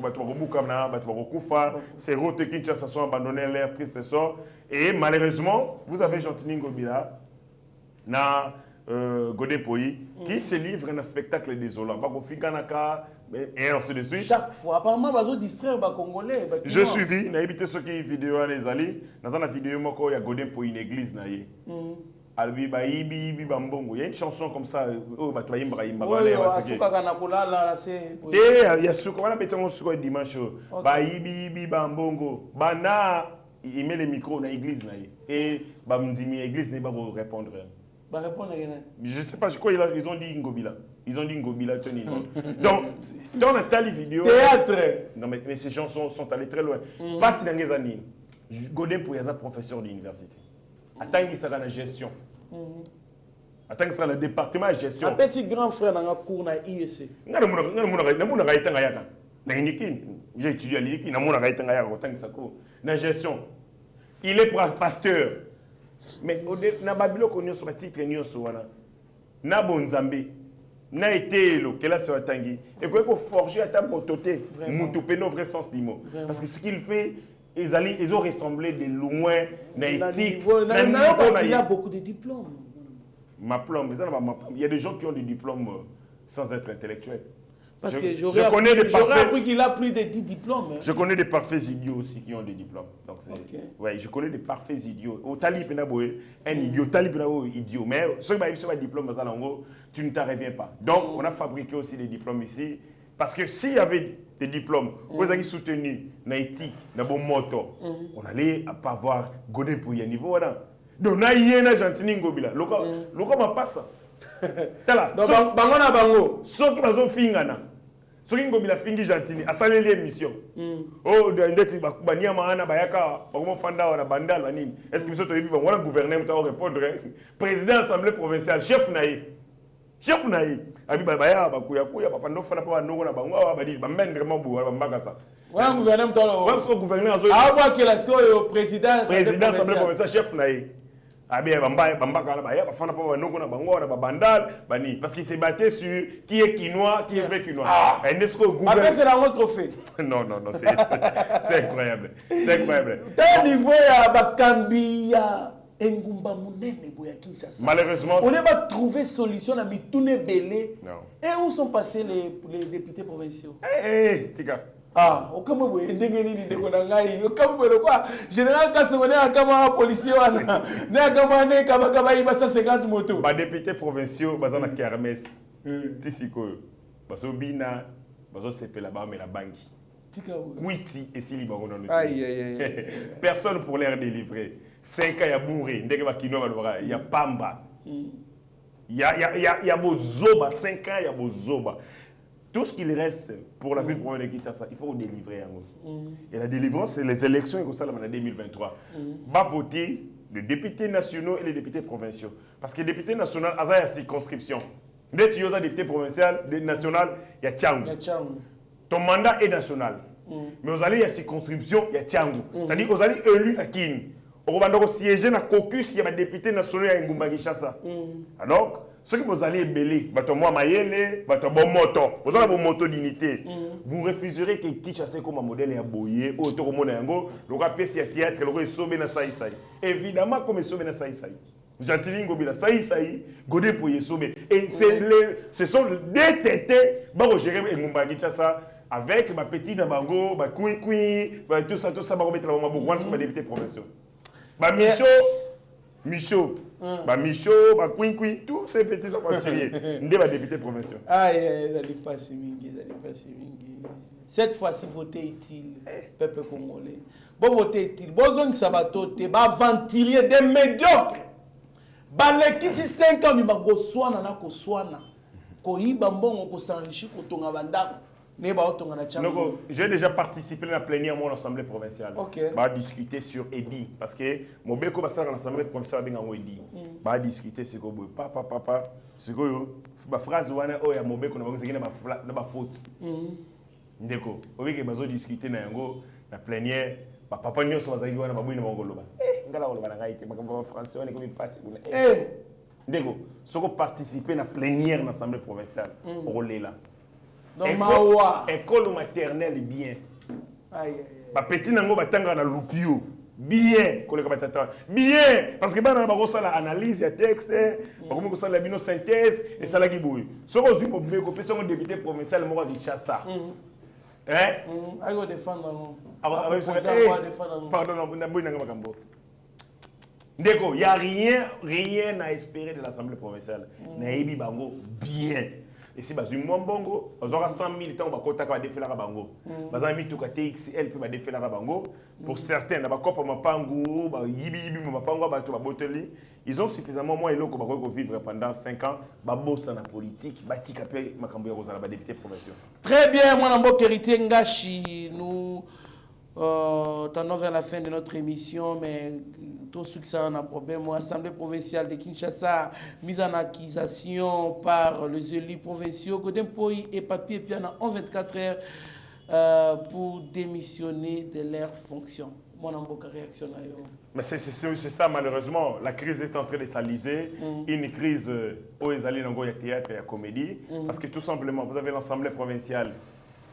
[SPEAKER 3] ces routes qui se sont abandonnées l'air triste sort et malheureusement vous avez Gentini Ngobila na Godin Poi qui se livre un spectacle désolant et ainsi de suite.
[SPEAKER 4] Chaque fois apparemment bazo distraire ba congolais
[SPEAKER 3] je suivi na évité ce qui vidéo les ali dans la vidéo moko ya Godin Poi une église na ye Albi ba ibi bambongo. Il y a une chanson comme ça. Oh bah tu vas imba.
[SPEAKER 4] Oui, asuka kana kulala la c'est.
[SPEAKER 3] Il y a suka wana betango suka dimanche. Ba ibi bambongo. Bana il met le micro dans l'église là et ba mdimi église ne va pas répondre.
[SPEAKER 4] Ba répondre rien.
[SPEAKER 3] Je sais pas, je crois ils ont dit Ngobila. Ils ont dit Ngobila Tony. Donc, dans la telle vidéo...
[SPEAKER 4] Théâtre.
[SPEAKER 3] Non, mais ces gens sont allés très loin. Pas si dans les années, Godin Pouyaza, professeur d'université. Attends qu'il sera dans la gestion. Attends qu'il sera dans le département de gestion.
[SPEAKER 4] Après, si grand frère dans un cours dans l'IEC.
[SPEAKER 3] J'ai étudié à l'IEC, dans la gestion. Il est pasteur. Mais na Babylone connaît son titre na bonzambe na été lo que là c'est watangi et qu'on forger à ta mototé mutupe no vrai sens du mot parce que ce qu'il fait ils ont ressemblé de loin na éthique
[SPEAKER 4] il a beaucoup de diplômes.
[SPEAKER 3] Il y a des gens qui ont des diplômes sans être intellectuels.
[SPEAKER 4] Parce que j'aurais appris qu'il a plus de 10 diplômes. Hein.
[SPEAKER 3] Je connais des parfaits idiots aussi qui ont des diplômes. Donc ouais, je connais des parfaits idiots. Au Talib, un idiot, Talib, idiot. Mais ceux qui ont des diplômes, tu ne t'en reviens pas. Donc, on a fabriqué aussi des diplômes ici. Parce que s'il y avait des diplômes, vous avez soutenu Naïti, dans bon moto, on allait pas avoir Godin pour y niveau. Donc, on a un gentil Ngobila. Loka m'a pas ça. Tala. Donc,
[SPEAKER 4] Bangona Bango.
[SPEAKER 3] Ceux qui ont fait soki Ngobila fingi gentini asaleli émission oh ndeti bakubania maana bayaka bakomo fanda wana bandal banini est-ce que biso to yebi bangona gouverner muta répondre président assemblée provinciale chef naï abi baya bakuya papa ndo fana pa ndongo na bango abadi bamendre mabu bambaka ça
[SPEAKER 4] wana gouverner muta lo
[SPEAKER 3] wa so gouverner azo
[SPEAKER 4] abwa ke la siko président
[SPEAKER 3] assemblée provinciale chef naï abi bambaka la baya bafana pa ndongo na bango na babandal bani parce qu'il s'est battu sur qui est quinois qui est vrai quinois est-ce que gouverner
[SPEAKER 4] après c'est la autre trophée
[SPEAKER 3] non c'est incroyable
[SPEAKER 4] tel niveau ya bakambi ya engumba munene boya Kinshasa
[SPEAKER 3] malheureusement
[SPEAKER 4] on n'a pas trouvé solution à mitune belé et où sont passés les députés provinciaux
[SPEAKER 3] tika
[SPEAKER 4] aucun moment ndengeni ni ndeko na ngai aucun moment quoi général Kasomone akama policier wana na akama ne kabaka iba 150 motos
[SPEAKER 3] ba députés provinciaux bazana kermesse tisiko baso bina baso sepela ba mais la banki
[SPEAKER 4] tika
[SPEAKER 3] witi et sili bango dans le personne pour les délivrer 5 ans ya bourré ndenge ba kino ba ya pamba ya bozoba 5 ans ya bozoba. Tout ce qu'il reste pour la ville provinciale de Kinshasa, il faut délivrer. Et la délivrance, c'est les élections en 2023. Va voter les députés nationaux et les députés provinciaux. Parce que les députés nationaux, il y a une circonscription. Dès que tu as des députés provinciaux, des nationaux, il y a Tchangou. Ton mandat est national. Mais vous allez, il y a circonscription, il y a Tchangou. C'est-à-dire que vous allez élu à Kin. On va siéger dans le caucus, il y a des députés nationaux à Ngumba Kinshasa. Alors, ceux qui vous allez ébeler, moi Mayele, bon moto, vous avez un bon moto d'unité. Vous refuserez que Kinshasa comme un modèle à boyer, autour de Monango, le rapé à théâtre, le roi sauvé dans Saï. Évidemment, comme il sauvé dans Saï. Gentilin Ngobila, Saï, Godé pour y sauver. Et ce sont des tétés, pour gérer Ngumba Kinshasa avec ma petite Nabango, ma couille, tout ça, va remettre la maman pour sur ma député provinciaux. Michaud, Queen, tous ces petits aventuriers, des députés provinciaux.
[SPEAKER 4] Ils n'allaient pas si mingi. Cette fois-ci, voter est-il, peuple congolais. Bon, voter est-il. Bon, zone sabato, t'es aventurier des médiocres. Baleki si 5 ans, il m'a go soana na ko soana. Ko yiba mbongo ko s'enrichir ko tonga bandako.
[SPEAKER 3] J'ai déjà participé à la plénière de l'Assemblée provinciale. On va discuter sur EDI. Parce que mon béco va faire l'Assemblée provinciale avec EDI. On va discuter sur papa. C'est quoi la phrase où il y a mon béco qui a faute. Ndeko. On va discuter dans la plénière. Papa n'y a pas de choses. Ndeko. Si on participe à la plénière de l'Assemblée provinciale, on est là. École maternelle bien. Petit nango batanga na lupio bien bien parce que bana ba ko la analyse ya texte ba ko sala bino synthèse et sala ki boy soko zui mo beko pesa ngo député provincial mo ka Kinshasa
[SPEAKER 4] ayo défendre
[SPEAKER 3] pardon na boy nanga makambo ndeko y a rien à espérer de l'Assemblée provinciale na yebi bango bien. si bazui mwa mbongo bazwaka 100 000 ntango bakotaka badefelaka bango baza mituka TXL mpe badefelaka bango pour certains na bakopa mapangu bayibiyibi mapangu bato baboteli ils ont suffisamment moins eloko bakoki kovivre pendant 5 ans babosa na politique batika mpe makambo ya kozala badepute provinciaux.
[SPEAKER 4] Très bien, mwana mboka Héritier Ngashi, nous tendons vers la fin de notre émission, mais tout ce qui ça a un problème. L'Assemblée provinciale de Kinshasa, mise en accusation par les élus provinciaux, Godempoï et Papier Piana en 24 heures pour démissionner de leurs fonctions. Mon amboka réaction là.
[SPEAKER 3] Mais c'est ça malheureusement, la crise est en train de s'aliser, une crise où ils allaient dans le théâtre et la comédie, parce que tout simplement, vous avez l'Assemblée provinciale.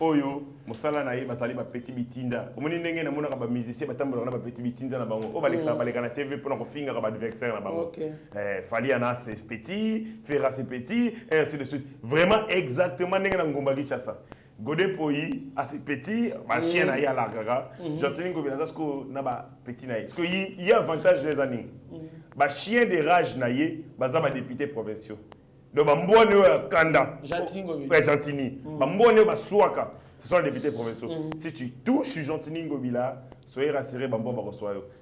[SPEAKER 3] Oyo, musala na ye basali ba petit bitinda. Omoni ndenge na mona ka ba musicien batambola na ba petit bitinda na bango. O balekisa baleka na TV pour ko finga ka ba adversaire na bango. Fali ana c'est petit, Ferra c'est petit et ainsi de suite. Vraiment exactement ndenge na ngomba Kinshasa. Godempoï assez petit, ba chien na ya la gaga. Jantini ko bilaza ko na ba petit na ye. Parce que il y a avantage les aning. Ba chien de rage na ye, baza ba députés provinciaux. Donc, Gentini. Ce sont les députés provinciaux. Si tu touches Gentini Ngobila, soyez rassurés,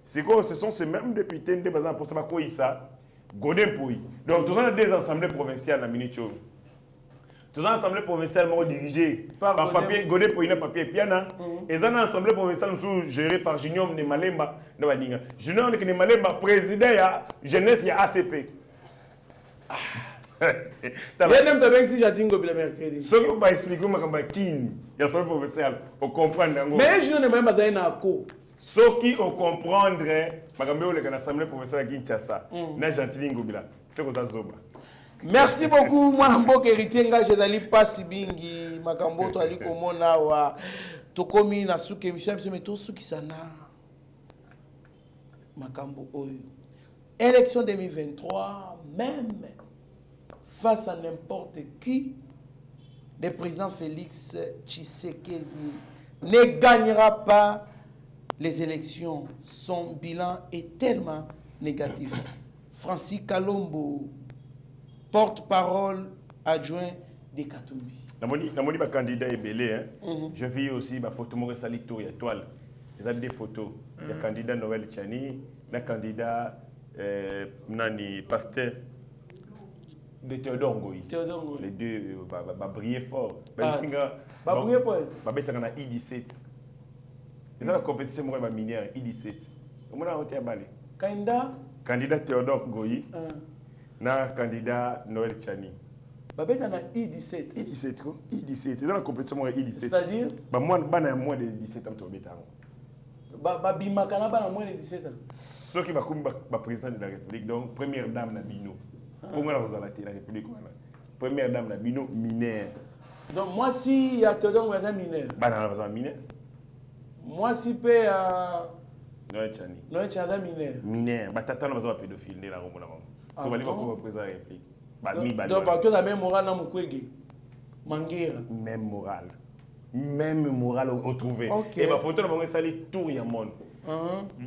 [SPEAKER 3] ce sont ces mêmes députés de Bazan pour ça, Godempoï. Donc, tous les deux assemblées provinciales à Minicho. Tous les assemblées provinciales dirigées par papier, Godempoï, papier Piana. Et les assemblées provinciales gérées par Junior de Malemba. Junior de Malemba, président de la jeunesse de ACP.
[SPEAKER 4] Il y a même des si j'ai dit le mercredi.
[SPEAKER 3] Ce que vous expliquer ma kin, il y a ça professionnel, on comprend
[SPEAKER 4] mais je ne même pas un accord.
[SPEAKER 3] Ce qui on comprendre, makambo le l'Assemblée professionnelle Kinshasa, na Gentili Ngobila, c'est comme ça zoba.
[SPEAKER 4] Merci beaucoup mwana mboka Héritier Ngashi ezali pasi bingi makambo to ali komona wa tokomi na suki émission mais to suki sana makambo oyo. Élection 2023 même face à n'importe qui, le président Félix Tshisekedi ne gagnera pas les élections. Son bilan est tellement négatif. Francis Kalombo, porte-parole adjoint de Katumbi.
[SPEAKER 3] Namoni ba candidat est belé Je vis aussi ba photo mo sali tour ya toile. Ils ont des photos. Il y a candidat Noël Tchani, le candidat nani pasteur de Théodore Ngoyi. Les deux va briller fort.
[SPEAKER 4] Va briller fort.
[SPEAKER 3] Va mettre en I-17. Ils ont la compétition pour minière I-17. Comment on a balé? Candidat Théodore Ngoyi. Na candidat Noël Tchani.
[SPEAKER 4] Va mettre en I-17.
[SPEAKER 3] I-17 quoi? I-17. Ils ont la compétition pour I-17.
[SPEAKER 4] C'est-à-dire?
[SPEAKER 3] Moi moins de 17 ans to beta.
[SPEAKER 4] Bimakana ba moins de 17 ans.
[SPEAKER 3] Ceux qui va comme président de la République donc première dame na Bino. Comment la République première dame Nabino mineur.
[SPEAKER 4] Donc moi si il y a Théodore Ngoyi mineur.
[SPEAKER 3] Bah mineur.
[SPEAKER 4] Moi si pe
[SPEAKER 3] Noël Tchani.
[SPEAKER 4] Noël Tchani mineur.
[SPEAKER 3] Mineur. Bah tata na pédophile né la romona. So bali ko président de la République. Bah mi bah.
[SPEAKER 4] Donc parce que la même morale na mukwege. Manguera.
[SPEAKER 3] Même morale retrouvé. Et bah photo na bango sali tour ya monde.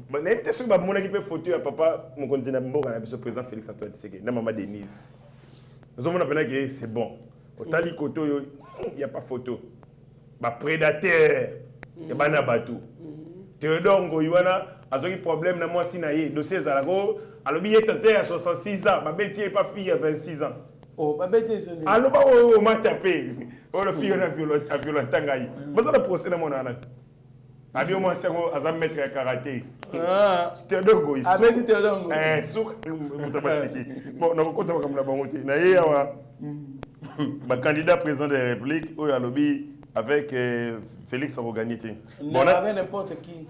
[SPEAKER 3] Bah n'importe ce que bah mon équipe photo à papa mon continent mboka na biso président Félix Antoine Tshisekedi na maman Denise. Nous avons appelé que c'est bon. Au tali koto il y a pas photo. Bah prédateur. Il y a bana batou. Théodore Ngoyi wana azoki problème na moi sinaye dossier zalako alobi yetate à 66 ans, ba beti pas fille à 26 ans.
[SPEAKER 4] Oh, ba beti c'est.
[SPEAKER 3] Aloba o ma tapé. Oh le fille on a violenté ngai. Baza le procès na mon ana. Abi moi c'est azam maître à karaté. Théodore Ngoyi.
[SPEAKER 4] Avec Théodore Ngoyi.
[SPEAKER 3] Souk mutabasiki. Bon na kokota comme na bangote. Na ye awa. Ba candidat président de la République oyo alobi avec Félix Oganité.
[SPEAKER 4] Bon, avec n'importe qui,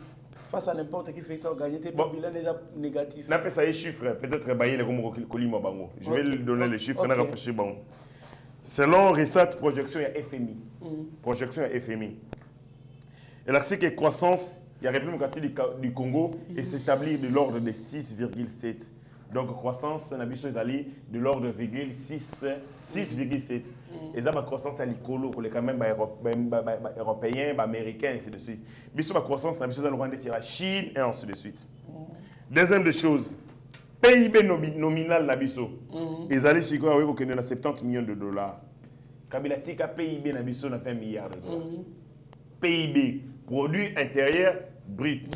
[SPEAKER 4] face à n'importe qui, Félix Oganité, bon, bilan déjà négatif.
[SPEAKER 3] On appelle ça les chiffres, peut-être bailler les Kolima Bango. Je vais lui donner les chiffres, on a réfléchi. Selon récente projection, il y a FMI. Projection, il y a FMI. Et là, c'est que la croissance, il y a la République du Congo et s'établit de l'ordre de 6,7. Donc, croissance, on a vu de l'ordre de 6,7. Et ça, la croissance, c'est l'écolo, pour les quand même européens, américains, ainsi de suite. Mais la croissance, on a vu de la Chine, et ainsi de suite. Deuxième des choses, PIB nominal, ils allaient sur 70 millions de dollars. Kabila tika PIB na biso na 20 milliards de dollars. PIB, produit intérieur brut.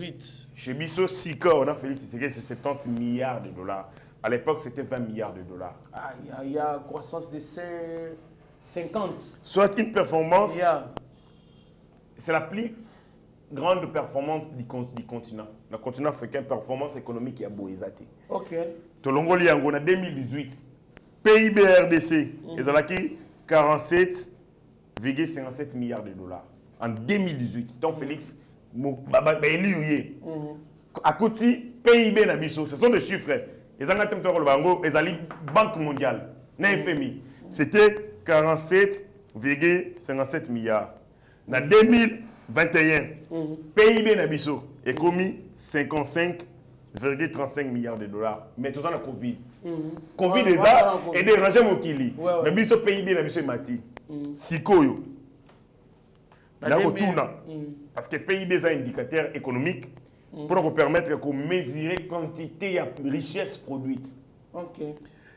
[SPEAKER 3] Chez biso, Sika, on a fait c'est 70 milliards de dollars. À l'époque, c'était 20 milliards de dollars.
[SPEAKER 4] Ah, il y a croissance de 50.
[SPEAKER 3] Soit une performance, c'est la plus grande performance du continent. Le continent africain, performance économique, il y a Boézaté.
[SPEAKER 4] Ok.
[SPEAKER 3] Tolongoli en 2018, PIB RDC, ils ont acquis 47,57 milliards de dollars. En 2018, Tom Félix, à côté, PIB Nabiso, ce sont des chiffres. Ils ont la Banque mondiale, FMI. C'était 47,57 milliards. En 2021, PIB Nabiso est commis 55,35 milliards de dollars. Mais tout ça, la Covid. Covid est là et dérangé mon kili. Mais biso PIB Nabiso est mati. Sikoyo. Là, retourne. Parce que PIB est un indicateur économique pour nous permettre de mesurer la quantité de richesse produite.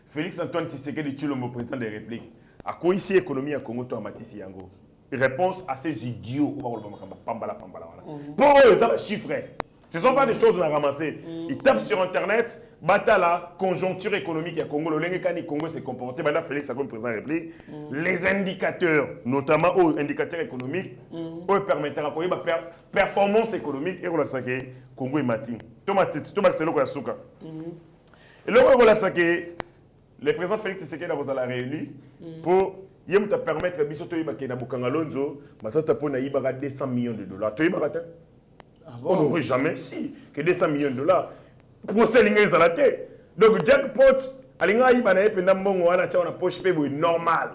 [SPEAKER 3] Félix Antoine Tshisekedi Tshilombo, président de la République, a quoi ici l'économie à Congo, toi, Matisse Yango? Réponse à ces idiots. Pour eux, ça va chiffrer. Ce ne sont pas des choses qu'on a ramassées. Ils tapent sur Internet, la conjoncture économique à Congo, le Lengue Congo s'est comporté, maintenant Félix Antoine, président de la République, les indicateurs, notamment aux indicateurs économiques, eux permettent à la performance économique et on a que Congo est matin. Thomas, c'est le cas de et là, on a que le président Félix Tshisekedi a la réunie pour permettre à Bisoto Ibake na Bukangalonzo, matata pour na Ibaka 200 millions de dollars. Tu Ibaka? On n'aurait jamais si que 200 millions de dollars. Pour ces lignes à donc jackpot, Alinga Ibana et Pendambongo, on a poche payé normal.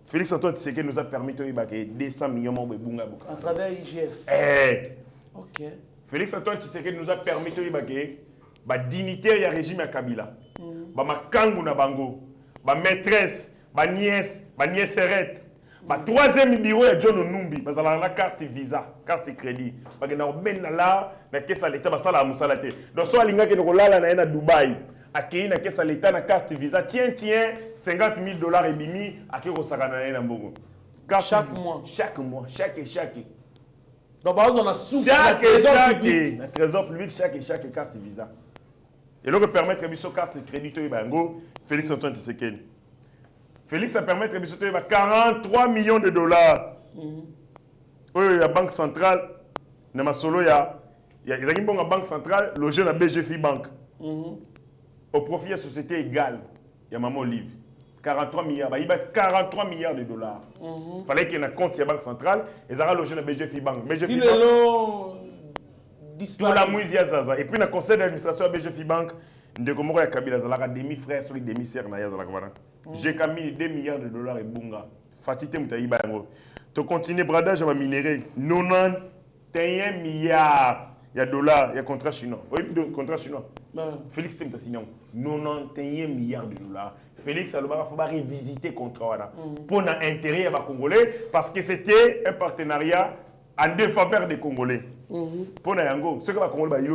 [SPEAKER 3] Félix Antoine Tshisekedi nous a permis de Ibaka 200 millions de bunga buka.
[SPEAKER 4] À travers IGF.
[SPEAKER 3] Ok. Félix Antoine Tshisekedi nous a permis de Ibaka dignitaire et régime à Kabila. Makangu na bango, maîtresse, nièce serette. Troisième bureau est John Onumbi, parce que la carte visa, carte crédit. Parce que là, na caisse à l'état, parce que la musalate. Donc soit l'inga qui est na Dubaï, accueilli na caisse à l'état na carte visa, tiens, $50 000 et bimi, accueilli au Sarana na Mbogo.
[SPEAKER 4] Chaque mois.
[SPEAKER 3] Chaque.
[SPEAKER 4] Donc on a soufflé
[SPEAKER 3] chaque trésor public, chaque carte visa. Et donc permettre de carte crédit Félix Antoine Tshisekedi. Félix a permis de 43 millions de dollars. Oui, la Banque centrale, il y a une banque centrale logée dans la BGFI Bank. Au profit de la société égale, il y a Maman Olive. 43 milliards. Il y a 43 milliards de dollars. Il fallait qu'il y ait un compte de la Banque centrale et ça a logé dans la BGFI Bank.
[SPEAKER 4] BGFI Bank.
[SPEAKER 3] Pour la mouise, Zaza. Et puis, dans le conseil d'administration de la BGFI Bank, il y a Kabila, demi-frère, sur les demi-sœurs. J'ai mis 2 milliards de dollars et bunga. Fatité Moutaïba. Tu continues, bradage à minérer. 91 milliards de dollars. Il y a contrat chinois. Oui, contrat chinois. Félix Temta signé 91 milliards de dollars. Félix Alobara, il faut revisiter le contrat. Pour l'intérêt des Congolais, parce que c'était un partenariat en défaveur des Congolais. Pour Nayango, ce que les Congolais, il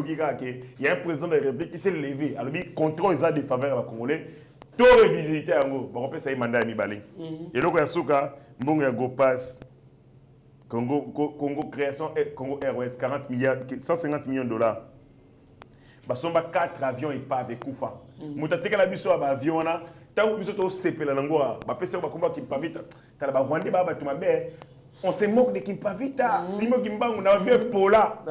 [SPEAKER 3] y a un président de la République qui s'est levé. Alors, il contrôle les défaveurs des Congolais. Tout revisiter Yango. On peut ça mandat mi balé. Et donc, il y a Souka, Mbongo Yago passe. Congo création, Congo Airways, 150 millions de dollars. Basomba 4 avions et pas avec Koufa. Moutateka la biso ba avion na, ta biso to sepela nangoa, ba pesa ba komba Kimpavita, ta ba Rwanda ba batuma be. On se moque de Kimpavita. Simo Kimbangu na avion Pola.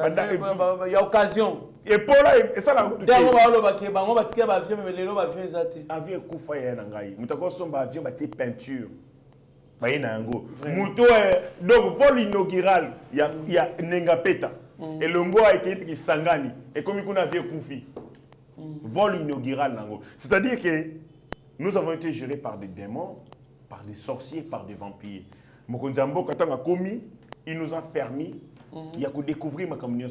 [SPEAKER 4] Il y a occasion.
[SPEAKER 3] Et Pola et ça la route.
[SPEAKER 4] Avion
[SPEAKER 3] avion Koufa ya nangai. Mutako somba avion ba peinture. Donc, vol inaugural, il y a Nengapeta. Et le mot a été Sangani. Et comme il y a un Koufi. Vol inaugural. C'est-à-dire que nous avons été gérés par des démons, par des sorciers, par des vampires. Mokonzambo, quand on a commis, il nous a permis de découvrir ma communion.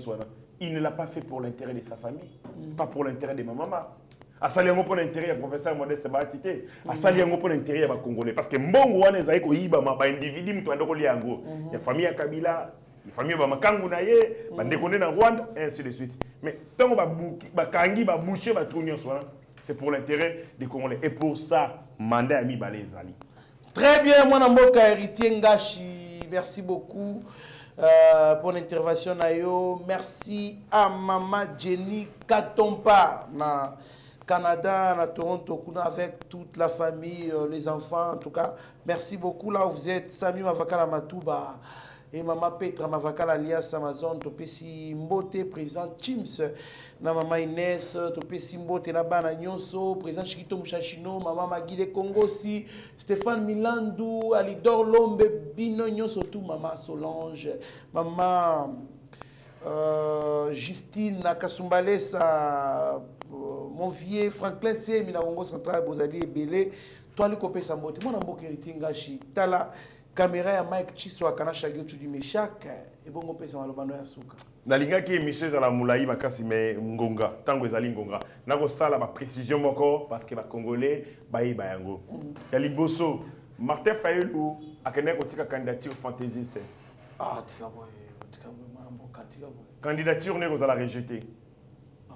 [SPEAKER 3] Il ne l'a pas fait pour l'intérêt de sa famille, pas pour l'intérêt de Maman Marthe. A sali yango pour l'intérêt du professeur Modeste Baatité, a sali yango pour l'intérêt des Congolais. Parce que mbongo wana ezali koyiba ma individu mutu andoko liango. Ya famille ya Kabila, ya famille ba makangu na ye, ba ndeko na Rwanda, et ainsi de suite. Mais tant ba kangi ba boucher ba tourner soit, c'est pour l'intérêt des Congolais. Et pour ça, mandat ami balé ezali.
[SPEAKER 4] Très bien, mon amboka héritier Ngashi. Merci beaucoup pour l'intervention. Merci à Maman Jenny Katompa na Canada, na Toronto, avec toute la famille, les enfants. En tout cas, merci beaucoup. Là où vous êtes, Sami Mavakala Matouba et Maman Petra Mavakala alias Amazon, Topesi Mbote, président Chims, na Maman Inès, Topesi Mbote, na Bana Nyonso, président Chikito Mouchachino, Maman Magile Kongosi, Stéphane Milandou, Alidor Lombe, Bino Nyonso, tout, Maman Solange, Maman Justine, Nakasumbalesa, mon vieux Franklin C, Minaongo Central, Bozali et Belé, toi, le copé Sambote, mon ambo Keriti Ngashi, Tala. Caméra ya Mike Chiswa kana shagio tu di meshak et bongo pesa malobano ya suka
[SPEAKER 3] na linga ki émission za la moulaï makasi me ngonga tango ezali ngonga nako sala ba précision moko parce que ba congolais bayi bayango ya liboso Martin Fayulu akene ko tika candidature fantaisiste
[SPEAKER 4] tika boy mambo katika boy
[SPEAKER 3] candidature ne ko za la rejeter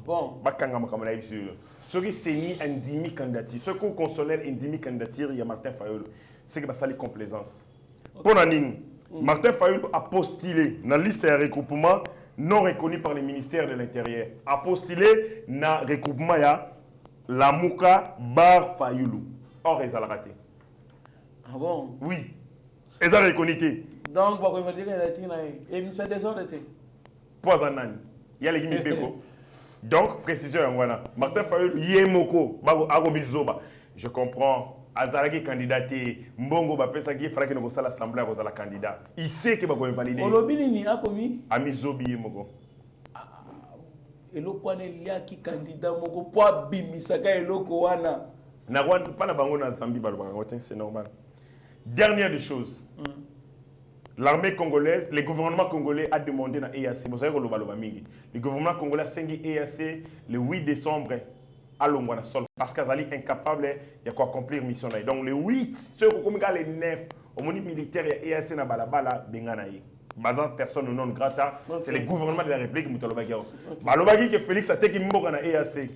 [SPEAKER 4] bon
[SPEAKER 3] bakanga makamana biso ce qui c'est ni indimi candidature ce qu'on consolaire indimi candidature ya Martin Fayulu c'est que ba sali complaisance. Pour Martin Fayulu a postulé dans la liste de regroupement non reconnu par le ministère de l'Intérieur. A postulé dans le regroupement la Mouka Bar Fayulu. Or, ils ont raté.
[SPEAKER 4] Ah bon?
[SPEAKER 3] Oui. Ils ont reconnu.
[SPEAKER 4] Donc, vous pouvez dire qu'il y a et nous sommes désordonnés.
[SPEAKER 3] Pas un an. Il y a les Guinéens. Donc, précision, Martin Fayulu, Yemoko, Bago Agobizoba. Je comprends. Azalaki candidaté mbongo ba pesa ki fera que nous sala l'assemblée ko sala candidat il sait que ba ko invalider
[SPEAKER 4] olobini ni akomi
[SPEAKER 3] amizobi moko
[SPEAKER 4] eloko wana lia ki candidat moko po bimisaka eloko wana
[SPEAKER 3] na rwanda pas na bango na Zambie balobaka ngote c'est normal. Dernière des choses, l'armée congolaise, le gouvernement congolais a demandé na EAC vous savez ko loba mingi le gouvernement congolais a sengi EAC le 8 décembre à l'Ongwana sol parce qu'ils sont incapables de accomplir mission là. Donc le 8, ceux qui ont le 9, au monde militaire et EAC na balabala benganaï. Bazan personne non grata, c'est le gouvernement de la République Mutolobagi. Balobagi que Félix a été mboka na EAC.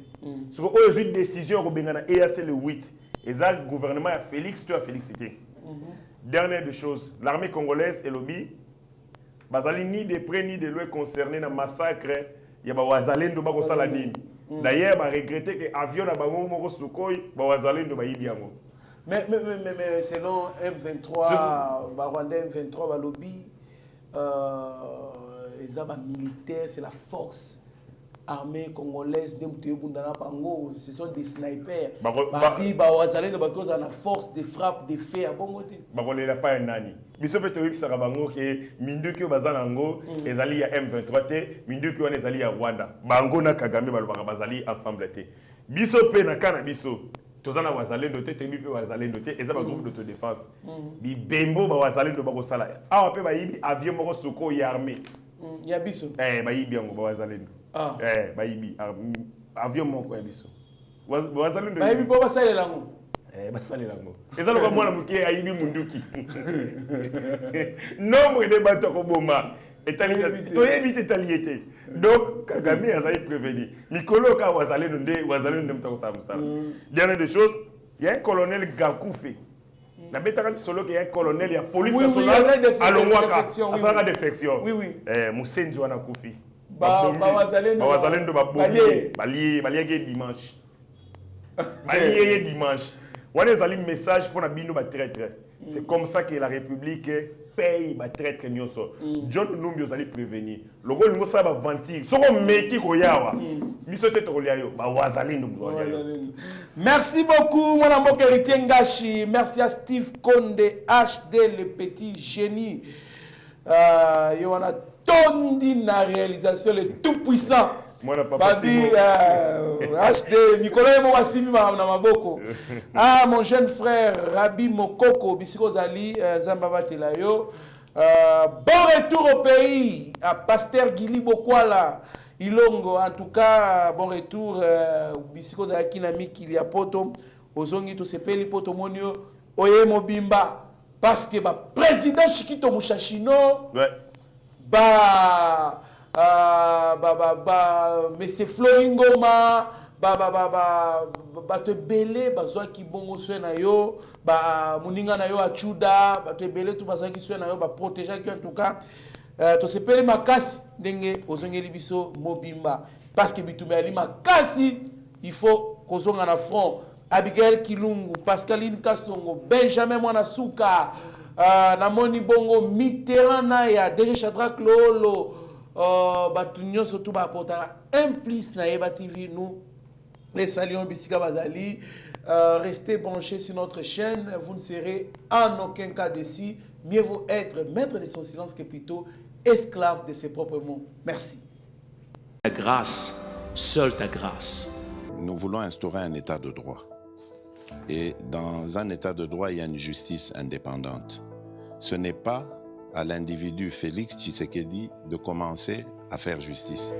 [SPEAKER 3] Ce que eux une décision ko bengana EAC le 8. Et ça gouvernement a Félix, tu as félicité. Dernière des choses, l'armée congolaise et lobby bazali ni de près ni de loin concernés dans massacre ya ba wazalendo ba ko sala nini. D'ailleurs, bah regretter que avion na bango moko Sukhoi ba wazalendo ba yibi yango.
[SPEAKER 4] Mais selon M23, Rwanda M23 ba lobby les armes militaires, c'est la force armée congolaise ce sont des snipers. Ba wazalendo ba cause la force de frappe de feu à bongote.
[SPEAKER 3] Ba kolela pa nani. Biso pe toyebi saka bango ke minduki bazana ngo ezali ya M23 te, minduki wana ezali ya Rwanda. Bango na Kagame balobaka bazali ensemble te. Biso pe na kana biso tozana wazalendo te, tebi pe wazalendo te, eza ba groupe d'autodéfense. Bi bembo ba wazalendo ba ko sala. Awa pe ba yibi avion moko Sukhoi armée.
[SPEAKER 4] Ya biso.
[SPEAKER 3] Ba yibi yango ba wazalendo. Ba yibi avion moko ya biso. Wazalendo.
[SPEAKER 4] Ba yibi po ba sala lango.
[SPEAKER 3] Basalela ngo ezalo ka mwana muke ayibi munduki nombre de bateaux ko boma toyebi te taliete donc Kagame azali prévenu mikolo ka wazalendo nde mutako sa musala. Dernière des choses, il y a un colonel Gakoufe na betaka solo que il y a un colonel ya police nationale à Longwaka asala défection Musenzi wana kufi ba wazalendo ba bombi balié dimanche balié dimanche. On a un message pour nous traître. C'est comme ça que la République paye les traîtres. John Numbi vous allez prévenir. Le rôle de ça va ventir. Ce qu'on met qui koyawa.
[SPEAKER 4] Merci beaucoup mon amour héritier Ngashi. Merci à Steve Konde HD le petit génie. Il y a tondi na réalisation le tout puissant. Babi HD Nicolas Mouassimi na maboko. Ah mon jeune frère Rabi Mokoko Bisiko Zali Zambaba Telayo. Bon retour au pays à Pasteur Gili Bokwala Ilongo. En tout cas bon retour Bisiko Zali Kinami Kilia Poto Ozongi to sepeli poto monio Oye Mobimba parce que président Chikito Mouchachino Monsieur Floringoma, bato ebele bazwaki bongo soin na yo moninga na yo achuda bato ebele tu bazwaki soin na yo baprotégeaki en tout cas tosepeli makasi ndenge ozongeli biso mobimba parce que bitumba yali makasi il faut kozonga na front. Abigail Kilungu, Pascaline Kasongo, Benjamin Mwanasuka, Namoni Bongo, Mitterrand Naya, DG Shadrack Lolo, Batunyo surtout Bapota, un plus na Eba TV, nous les saluons Bissika Bazali. Restez branchés sur notre chaîne, vous ne serez en aucun cas déçus. Mieux vaut être maître de son silence que plutôt esclave de ses propres mots. Merci.
[SPEAKER 1] Ta grâce, seule ta grâce.
[SPEAKER 2] Nous voulons instaurer un état de droit. Et dans un état de droit, il y a une justice indépendante. Ce n'est pas à l'individu Félix Tshisekedi de commencer à faire justice.